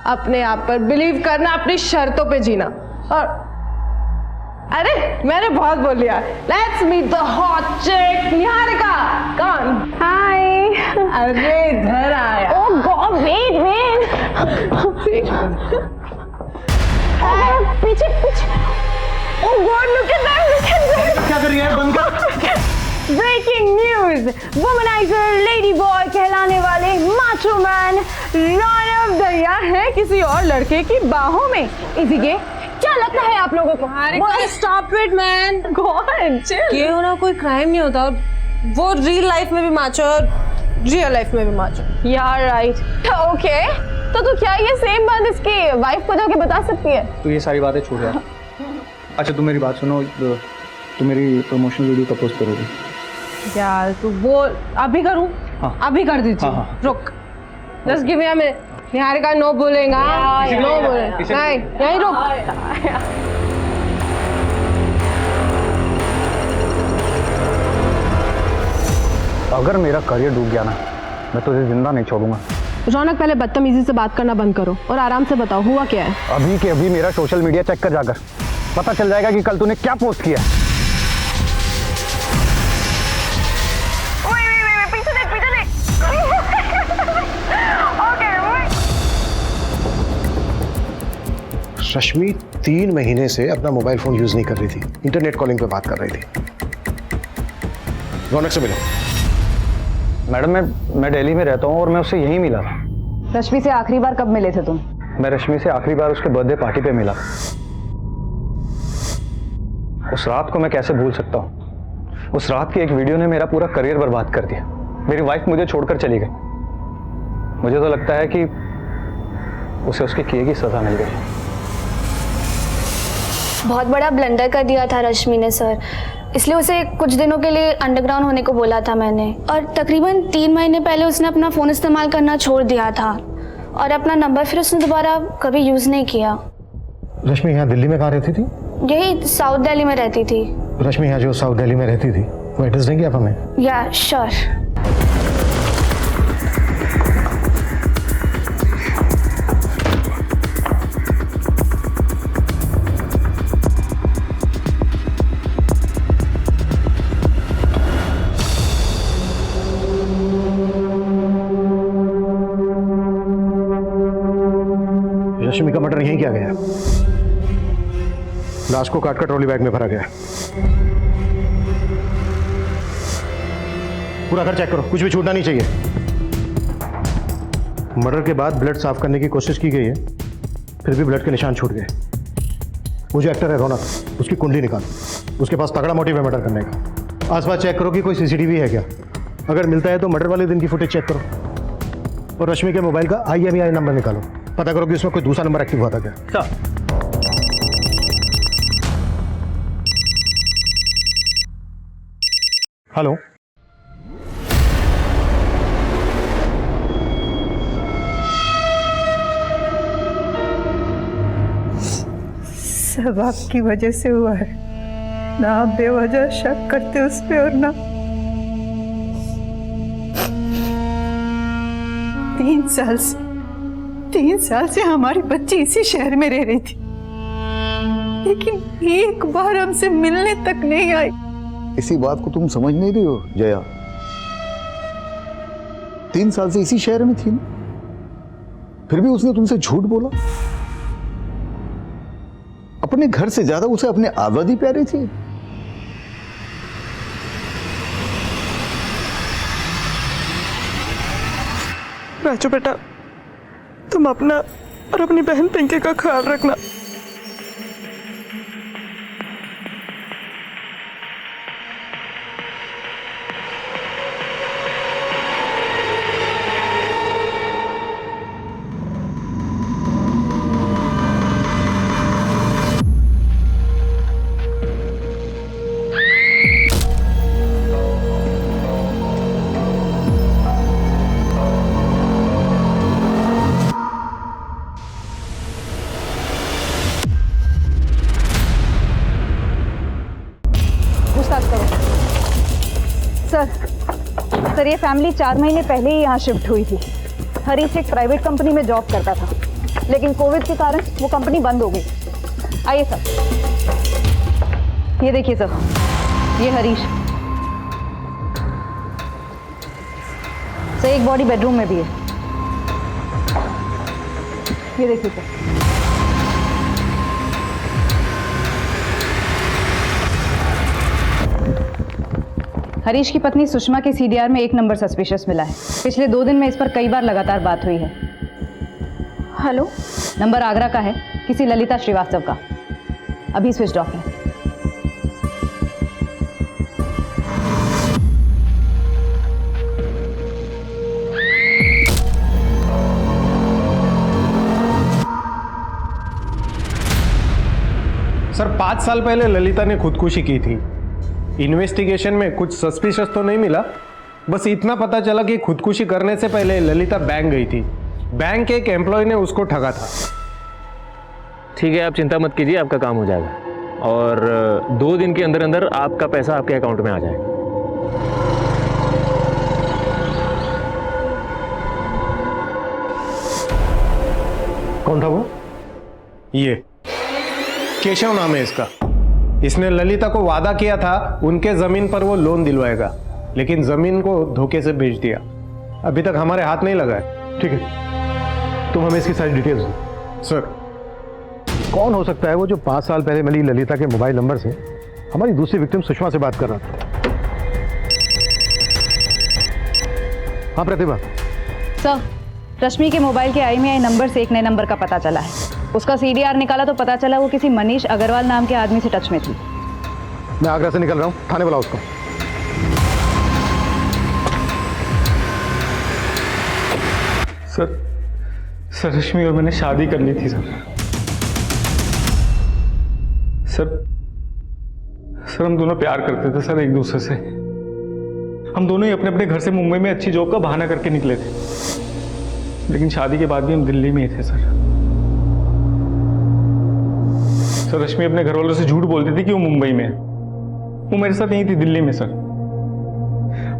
अपने आप पर बिलीव करना, अपनी शर्तों पे जीना। और अरे मैंने बहुत बोल लिया। लेट्स मीट द हॉट चिक निहारिका। कौन? हाय। अरे इधर आया। ओह गॉड, वेट पीछे पीछे। Oh God, look at that. क्या कर रही है? बंद कर। Breaking news, womanizer lady boy कहलाने वाले माचो मैन रौनक दहिया है किसी और लड़के की बाहों में। इसीलिए क्या लगता है आप लोगों को? स्टॉप इट मैन, ये होना कोई क्राइम नहीं होता। वो रियल लाइफ में भी माचो और रियल लाइफ में भी माचो। यार राइट, ओके। तो तू क्या ये सेम बात इसकी वाइफ को जाके बता सकती है? तो ये सारी बातें छोड़ यार। अच्छा तुम मेरी बात सुनो, तुम मेरी प्रमोशनल वीडियो कब पोस्ट करोगी? यार तू बोल, अभी करूं? हाँ। अभी कर दीजिए। हाँ। रुक, just give me a minute. Niharika no बोलेगा, नो बोलेगा, नहीं यही रुक। अगर मेरा करियर डूब गया ना, मैं तुझे जिंदा नहीं छोड़ूंगा। रौनक, पहले बदतमीजी से बात करना बंद करो और आराम से बताओ हुआ क्या है। अभी के अभी मेरा सोशल मीडिया चेक कर जाकर, पता चल जाएगा कि कल तूने क्या पोस्ट किया। रश्मि 3 महीने से अपना मोबाइल फोन यूज नहीं कर रही थी, इंटरनेट कॉलिंग पे बात कर रही थी। रौनक से मिलो। मैडम मैं दिल्ली में रहता हूँ और मैं उससे यहीं मिला था। रश्मि से आखिरी बार कब मिले थे तुम? मैं रश्मि से आखिरी बार उसके बर्थडे पार्टी पे मिला। उस रात को मैं कैसे भूल सकता हूँ? उस रात की एक वीडियो ने मेरा पूरा करियर बर्बाद कर दिया। मेरी वाइफ मुझे छोड़कर चली गई। मुझे तो लगता है कि उसे उसके किए की सजा मिल गई। बहुत बड़ा ब्लंडर कर दिया था रश्मि ने सर, इसलिए उसे कुछ दिनों के लिए अंडरग्राउंड होने को बोला था मैंने। और तकरीबन 3 महीने पहले उसने अपना फ़ोन इस्तेमाल करना छोड़ दिया था और अपना नंबर फिर उसने दोबारा कभी यूज़ नहीं किया। रश्मि यहाँ दिल्ली में कहाँ रहती थी? यही साउथ दिल्ली में रहती थी। रश्मि यहाँ जो साउथ दिल्ली में रहती थी वो एड्रेस देंगे आप हमें? या श्योर। रश्मि का मर्डर यहीं किया गया। लाश को काटकर ट्रॉली बैग में भरा गया। पूरा घर चेक करो, कुछ भी छूटना नहीं चाहिए। मर्डर के बाद ब्लड साफ करने की कोशिश की गई है, फिर भी ब्लड के निशान छूट गए। वो जो एक्टर है रौनक, उसकी कुंडली निकालो, उसके पास तगड़ा मोटिव है मर्डर करने का। आसपास चेक करो कि कोई सीसीटीवी है क्या। अगर मिलता है तो मर्डर वाले दिन की फुटेज चेक करो और रश्मि के मोबाइल का IMEI नंबर निकालो, पता करो कि उसमें कोई दूसरा नंबर एक्टिव हुआ था क्या। हेलो, सब आपकी वजह से हुआ है ना। आप बेवजह शक करते उस पे और ना 3 साल से हमारी बच्ची इसी शहर में रह रही थी, लेकिन एक बार हमसे मिलने तक नहीं आई। इसी बात को तुम समझ नहीं रही हो जया? 3 साल से इसी शहर में थी ना, फिर भी उसने तुमसे झूठ बोला। अपने घर से ज्यादा उसे अपने आजादी प्यारी थी। राजू बेटा, तुम अपना और अपनी बहन पिंकी का ख्याल रखना। सर ये फैमिली 4 महीने पहले ही यहाँ शिफ्ट हुई थी। हरीश एक प्राइवेट कंपनी में जॉब करता था, लेकिन कोविड के कारण वो कंपनी बंद हो गई। आइए सर, ये देखिए सर, ये हरीश। सर एक बॉडी बेडरूम में भी है, ये देखिए सर। हरीश की पत्नी सुषमा के CDR में 1 नंबर सस्पिशियस मिला है। पिछले 2 दिन में इस पर कई बार लगातार बात हुई है। हेलो, नंबर आगरा का है, किसी ललिता श्रीवास्तव का। अभी स्विच ऑफ है। सर 5 साल पहले ललिता ने खुदकुशी की थी। इन्वेस्टिगेशन में कुछ सस्पिशियस तो नहीं मिला, बस इतना पता चला कि खुदकुशी करने से पहले ललिता बैंक गई थी। बैंक के एक एम्प्लॉय ने उसको ठगा था। ठीक है, आप चिंता मत कीजिए, आपका काम हो जाएगा और 2 दिन के अंदर अंदर आपका पैसा आपके अकाउंट में आ जाएगा। कौन था वो? ये केशव नाम है इसका। इसने ललिता को वादा किया था उनके जमीन पर वो लोन दिलवाएगा, लेकिन जमीन को धोखे से बेच दिया। अभी तक हमारे हाथ नहीं लगा है। ठीक है, तुम हमें इसकी सारी डिटेल्स दो। सर, कौन हो सकता है वो जो 5 साल पहले मिली ललिता के मोबाइल नंबर से हमारी दूसरी विक्टिम सुषमा से बात कर रहा था? हाँ प्रतिभा। सर, रश्मि के मोबाइल के IMEI नंबर से एक नए नंबर का पता चला है। उसका CDR निकाला तो पता चला वो किसी मनीष अग्रवाल नाम के आदमी से टच में थी। मैं आगरा से निकल रहा हूँ, थाने बुलाओ उसको। सर रश्मि और मैंने शादी करनी थी सर हम दोनों प्यार करते थे सर एक दूसरे से। हम दोनों ही अपने अपने घर से मुंबई में अच्छी जॉब का बहाना करके निकले थे, लेकिन शादी के बाद भी हम दिल्ली में ही थे सर। रश्मि अपने घर वालों से झूठ बोलती थी कि वो मुंबई में है। वो मेरे साथ नहीं थी, दिल्ली में सर।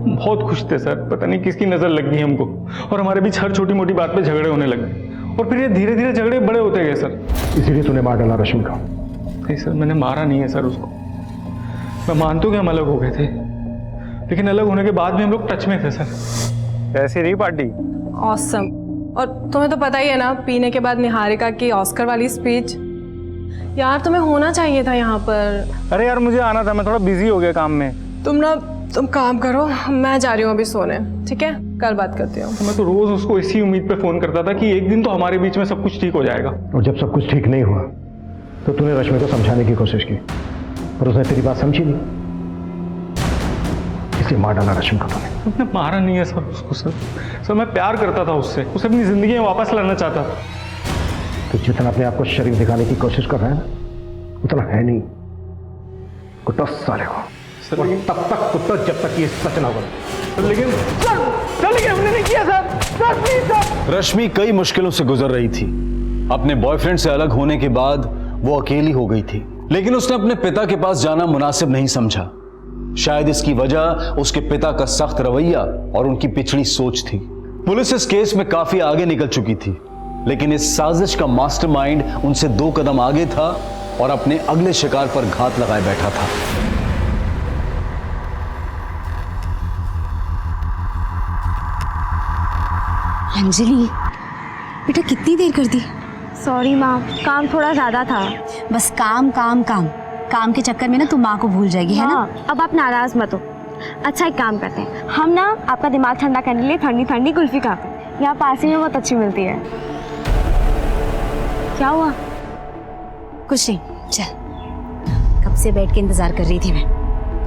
बहुत खुश थे सर, पता नहीं किसकी नजर लग गई हमको और हमारे बीच हर छोटी मोटी बात पे झगड़े होने लगे और फिर ये धीरे धीरे झगड़े बड़े होते गए सर। इसीलिए तूने मार डाला रश्मि को? नहीं सर, मैंने मारा नहीं है सर उसको। मैं मानता हूँ कि हम अलग हो गए थे, लेकिन अलग होने के बाद भी हम लोग टच में थे सर। ऐसी रही पार्टी? ऑसम। और तुम्हें तो पता ही है ना, पीने के बाद निहारिका की ऑस्कर वाली स्पीच। यार तुम्हें होना चाहिए था यहाँ पर। अरे यार मुझे आना था, मैं थोड़ा बिजी हो गया काम में। तुम काम करो, मैं जा रही हूँ अभी सोने। ठीक है, कल बात करती हूँ। मैं तो रोज उसको इसी उम्मीद पे फोन करता था कि एक दिन तो हमारे बीच में सब कुछ ठीक हो जाएगा। और जब सब कुछ ठीक नहीं हुआ तो तूने रश्मि को समझाने की कोशिश की, पर उसने तेरी बात समझी नहीं, इसलिए मार डाला रश्मि को तूने। मैंने मारा नहीं है सर उसको। सर मैं प्यार करता था उससे, उसे अपनी जिंदगी में वापस लाना चाहता था। तो जितना अपने आप को शरीफ दिखाने की कोशिश कर रहा है ना, उतना है नहीं। कुत्ता साले हो सर, तब तक कुत्ता जब तक ये सच ना बोले। लेकिन हमने नहीं किया सर। रश्मि कई मुश्किलों से गुजर रही थी। अपने बॉयफ्रेंड से अलग होने के बाद वो अकेली हो गई थी, लेकिन उसने अपने पिता के पास जाना मुनासिब नहीं समझा। शायद इसकी वजह उसके पिता का सख्त रवैया और उनकी पिछड़ी सोच थी। पुलिस इस केस में काफी आगे निकल चुकी थी, लेकिन इस साजिश का मास्टरमाइंड उनसे 2 कदम आगे था और अपने अगले शिकार पर घात लगाए बैठा था। अंजलि बेटा, कितनी देर कर दी? सॉरी माँ, काम थोड़ा ज्यादा था। बस काम काम काम काम के चक्कर में ना तुम माँ को भूल जाएगी, है ना? अब आप नाराज मत हो। अच्छा, एक काम करते हैं, हम ना आपका दिमाग ठंडा करने के लिए ठंडी ठंडी कुल्फी खाते हैं। यहाँ पास ही में बहुत अच्छी मिलती है। क्या हुआ? कुछ नहीं, चल। कब से बैठ के इंतजार कर रही थी मैं,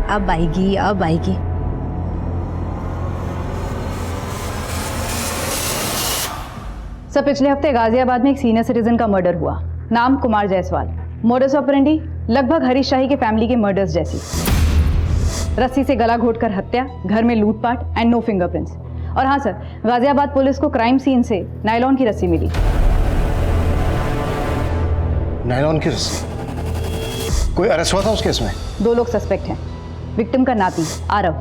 अब आएगी अब आएगी। सर, पिछले हफ्ते गाजियाबाद में एक सीनियर सिटीजन का मर्डर हुआ। नाम कुमार जायसवाल। मोडस ऑपरेंडी लगभग हरीश शाही के फैमिली के मर्डर्स जैसी। रस्सी से गला घोटकर हत्या, घर में लूटपाट एंड नो फिंगरप्रिंट्स। और हाँ सर, गाजियाबाद पुलिस को क्राइम सीन से नायलॉन की रस्सी मिली। नायलॉन की रस्सी? कोई अरेस्ट हुआ था उस केस में? 2 लोग सस्पेक्ट हैं। विक्टिम का नाती आरव,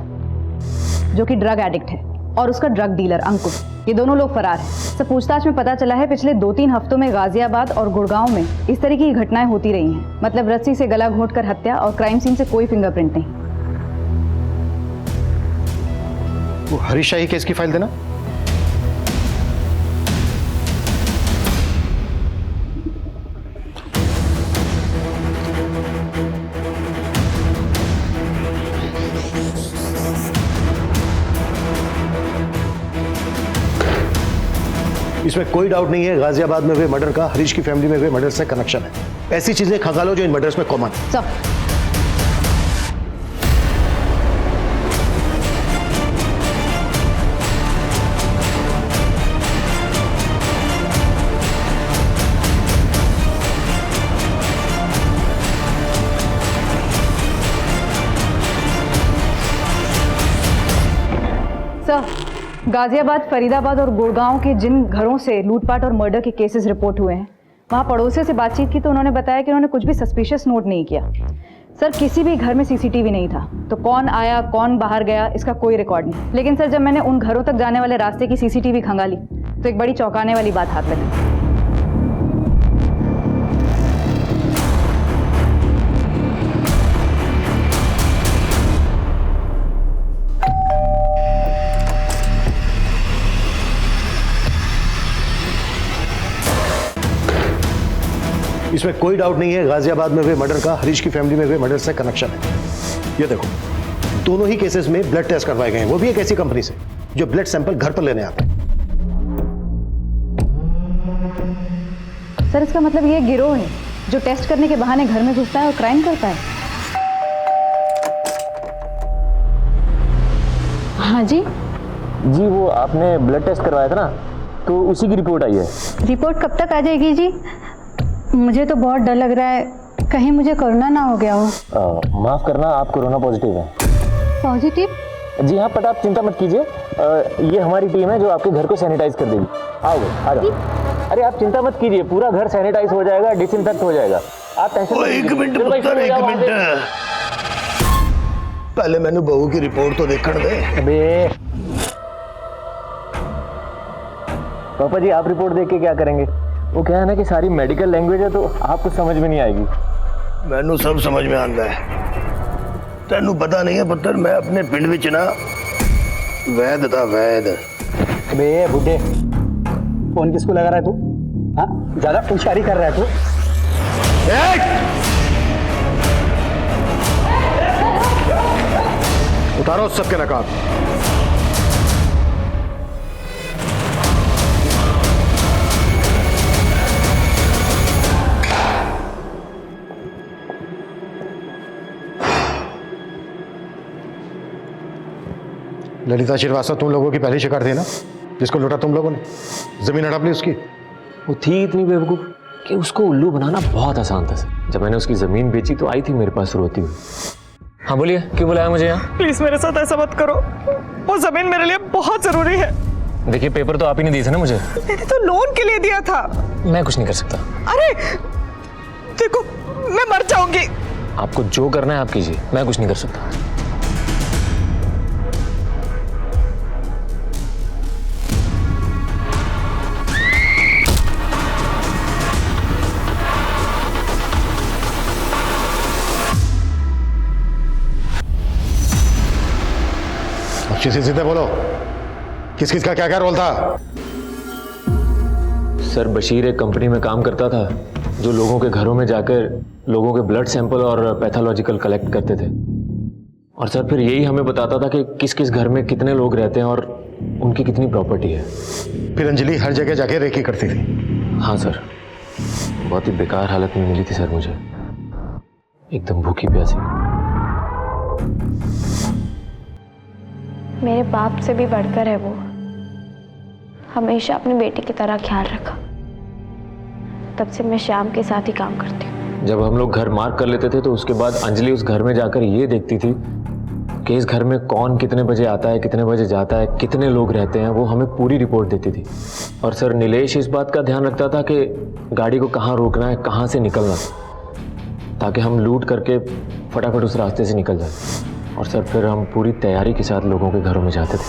जो कि ड्रग एडिक्ट है, और उसका ड्रग डीलर अंकुर। ये दोनों लोग फरार हैं। सर, पूछताछ में पता चला है पिछले 2-3 हफ्तों में गाजियाबाद और गुड़गांव में इस तरह की घटनाएं होती रही हैं। मतलब रस्सी से गला घोटकर हत्या और क्राइम सीन से कोई फिंगरप्रिंट नहीं। वो हरीश शाही केस की फाइल देना। इसमें कोई डाउट नहीं है, गाजियाबाद में हुए मर्डर का हरीश की फैमिली में हुए मर्डर से कनेक्शन है। ऐसी चीजें खंगालो जो इन मर्डर्स में कॉमन है। गाजियाबाद, फरीदाबाद और गुड़गांव के जिन घरों से लूटपाट और मर्डर के केसेस रिपोर्ट हुए हैं, वहां पड़ोसियों से बातचीत की तो उन्होंने बताया कि उन्होंने कुछ भी सस्पिशियस नोट नहीं किया। सर, किसी भी घर में सीसीटीवी नहीं था, तो कौन आया कौन बाहर गया इसका कोई रिकॉर्ड नहीं। लेकिन सर, जब मैंने उन घरों तक जाने वाले रास्ते की सीसीटीवी खंगाली तो एक बड़ी चौंकाने वाली बात हाथ लगी। इसमें कोई डाउट नहीं है, गाजियाबाद में हुए मर्डर का हरीश की फैमिली में हुए मर्डर से कनेक्शन है। ये देखो, दोनों ही केसेस में ब्लड टेस्ट करवाए गए हैं, वो भी एक ऐसी कंपनी से जो ब्लड सैंपल घर पर लेने आता है। सर इसका मतलब ये गिरोह है जो टेस्ट करने के बहाने घर में घुसता है और क्राइम करता है। हाँ जी जी, वो आपने ब्लड टेस्ट करवाया था ना, तो उसी की रिपोर्ट आई है। रिपोर्ट कब तक आ जाएगी जी? मुझे तो बहुत डर लग रहा है, कहीं मुझे कोरोना ना हो गया हो। माफ करना, आप कोरोना पॉजिटिव है। पॉजिटिव? जी हाँ, बट आप चिंता मत कीजिए, ये हमारी टीम है जो आपके घर को सैनिटाइज कर देगी। आओ आ जाओ। अरे आप चिंता मत कीजिए, पूरा घर सैनिटाइज हो जाएगा, डिसइंफेक्ट हो जाएगा। आप टेंशन मत लीजिए। एक मिनट पुत्र, एक मिनट, पहले मैंने बहू की रिपोर्ट तो देखने दे। अबे पापा जी, आप रिपोर्ट देख के क्या करेंगे? वो क्या है ना कि सारी मेडिकल लैंग्वेज है, तो आपको समझ में नहीं आएगी। मैनू सब समझ में आता है। तेनू पता नहीं है पुत्र, मैं अपने पिंड विच ना वैद था, वैद। बे बुड्ढे, फोन किसको लगा रहा है तू? हाँ, ज्यादा होशियारी कर रहा है तू। उतारो सबके नकाब। ललिता श्रीवास्तव तुम लोगों की पहली शिकार थी ना, जिसको लूटा तुम लोगों ने, जमीन हड़प ली उसकी। वो थी इतनी बेवकूफ कि उसको उल्लू बनाना बहुत आसान था सर। जब मैंने उसकी जमीन बेची तो आई थी मेरे पास रोती हुई। हाँ बोलिए, क्यों बुलाया मुझे यहाँ? प्लीज मेरे साथ ऐसा मत करो, वो जमीन मेरे लिए बहुत जरूरी है। देखिए, पेपर तो आप ही ने दिए थे ना मुझे। मैंने तो लोन के लिए दिया था। मैं कुछ नहीं कर सकता। अरे देखो, मैं मर जाऊंगी। आपको जो करना है आप कीजिए, मैं कुछ नहीं कर सकता। सीधे बोलो, किस किस का क्या क्या रोल था? सर, बशीर एक कंपनी में काम करता था जो लोगों के घरों में जाकर लोगों के ब्लड सैंपल और पैथोलॉजिकल कलेक्ट करते थे। और सर फिर यही हमें बताता था कि किस किस घर में कितने लोग रहते हैं और उनकी कितनी प्रॉपर्टी है। फिर अंजलि हर जगह जाके रेकी करती थी। हाँ सर, बहुत ही बेकार हालत में मिली थी सर मुझे, एकदम भूखी प्यासी। मेरे बाप से भी बढ़कर है वो, हमेशा अपनी बेटी की तरह ख्याल रखा। तब से मैं श्याम के साथ ही काम करती हूँ। जब हम लोग घर मार्क कर लेते थे तो उसके बाद अंजलि उस घर में जाकर ये देखती थी कि इस घर में कौन कितने बजे आता है, कितने बजे जाता है, कितने लोग रहते हैं, वो हमें पूरी रिपोर्ट देती थी। और सर नीलेश इस बात का ध्यान रखता था कि गाड़ी को कहाँ रोकना है, कहाँ से निकलना है, ताकि हम लूट करके फटाफट उस रास्ते से निकल जाए। और सर फिर हम पूरी तैयारी के साथ लोगों के घरों में जाते थे।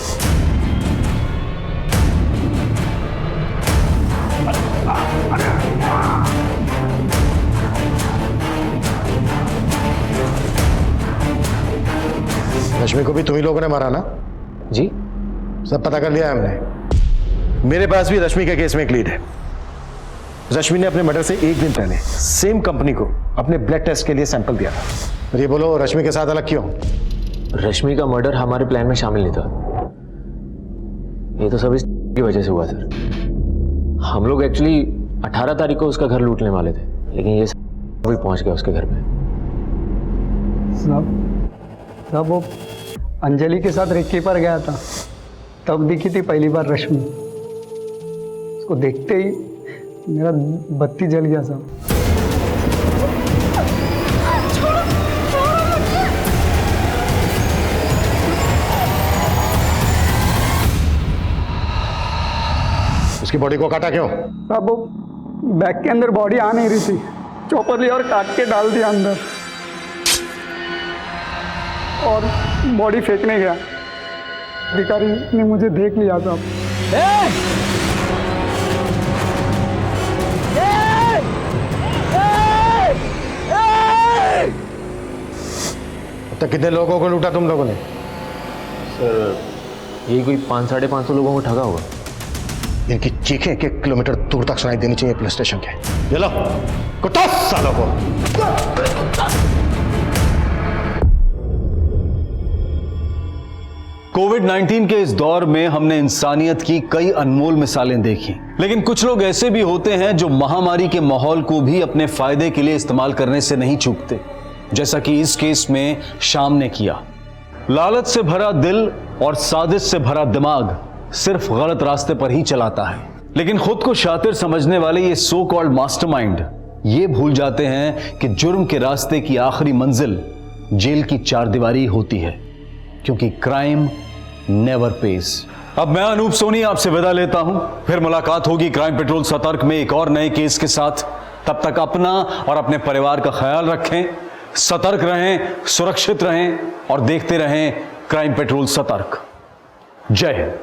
रश्मि को भी तुम ही लोगों ने मारा ना? जी, सब पता कर लिया है हमने। मेरे पास भी रश्मि के केस में एक लीड है। रश्मि ने अपने मर्डर से एक दिन पहले सेम कंपनी को अपने ब्लड टेस्ट के लिए सैंपल दिया था। और ये बोलो, रश्मि के साथ अलग क्यों? रश्मि का मर्डर हमारे प्लान में शामिल नहीं था। ये तो सब इसकी वजह से हुआ सर। हम लोग एक्चुअली 18 तारीख को उसका घर लूटने वाले थे, लेकिन ये सब भी पहुंच गया उसके घर में। तब वो अंजलि के साथ रेकी पर गया था, तब दिखी थी पहली बार रश्मि। उसको देखते ही मेरा बत्ती जल गया साहब। उसकी बॉडी को काटा क्यों? साहब वो बैग के अंदर बॉडी आ नहीं रही थी, चॉपर लिया और काट के डाल दिया अंदर और बॉडी फेंकने गया। अधिकारी ने मुझे देख लिया साहब। तो कितने लोगों को लूटा तुम लोगों ने? सर यही कोई 500-550 लोगों को ठगा होगा। इनकी चीखें 1 किलोमीटर दूर तक सुनाई देनी चाहिए पुलिस स्टेशन के। ये लो कुटा सालों को। कोविड-19 के इस दौर में हमने इंसानियत की कई अनमोल मिसालें देखी, लेकिन कुछ लोग ऐसे भी होते हैं जो महामारी के माहौल को भी अपने फायदे के लिए इस्तेमाल करने से नहीं चूकते, जैसा कि इस केस में शाम ने किया। लालच से भरा दिल और साजिश से भरा दिमाग सिर्फ गलत रास्ते पर ही चलाता है, लेकिन खुद को शातिर समझने वाले ये सो कॉल्ड मास्टरमाइंड ये भूल जाते हैं कि जुर्म के रास्ते की आखिरी मंजिल जेल की चारदीवारी होती है, क्योंकि क्राइम नेवर पेज। अब मैं अनूप सोनी आपसे विदा लेता हूं, फिर मुलाकात होगी क्राइम पेट्रोल सतर्क में एक और नए केस के साथ। तब तक अपना और अपने परिवार का ख्याल रखें, सतर्क रहें, सुरक्षित रहें और देखते रहें क्राइम पेट्रोल सतर्क। जय हिंद।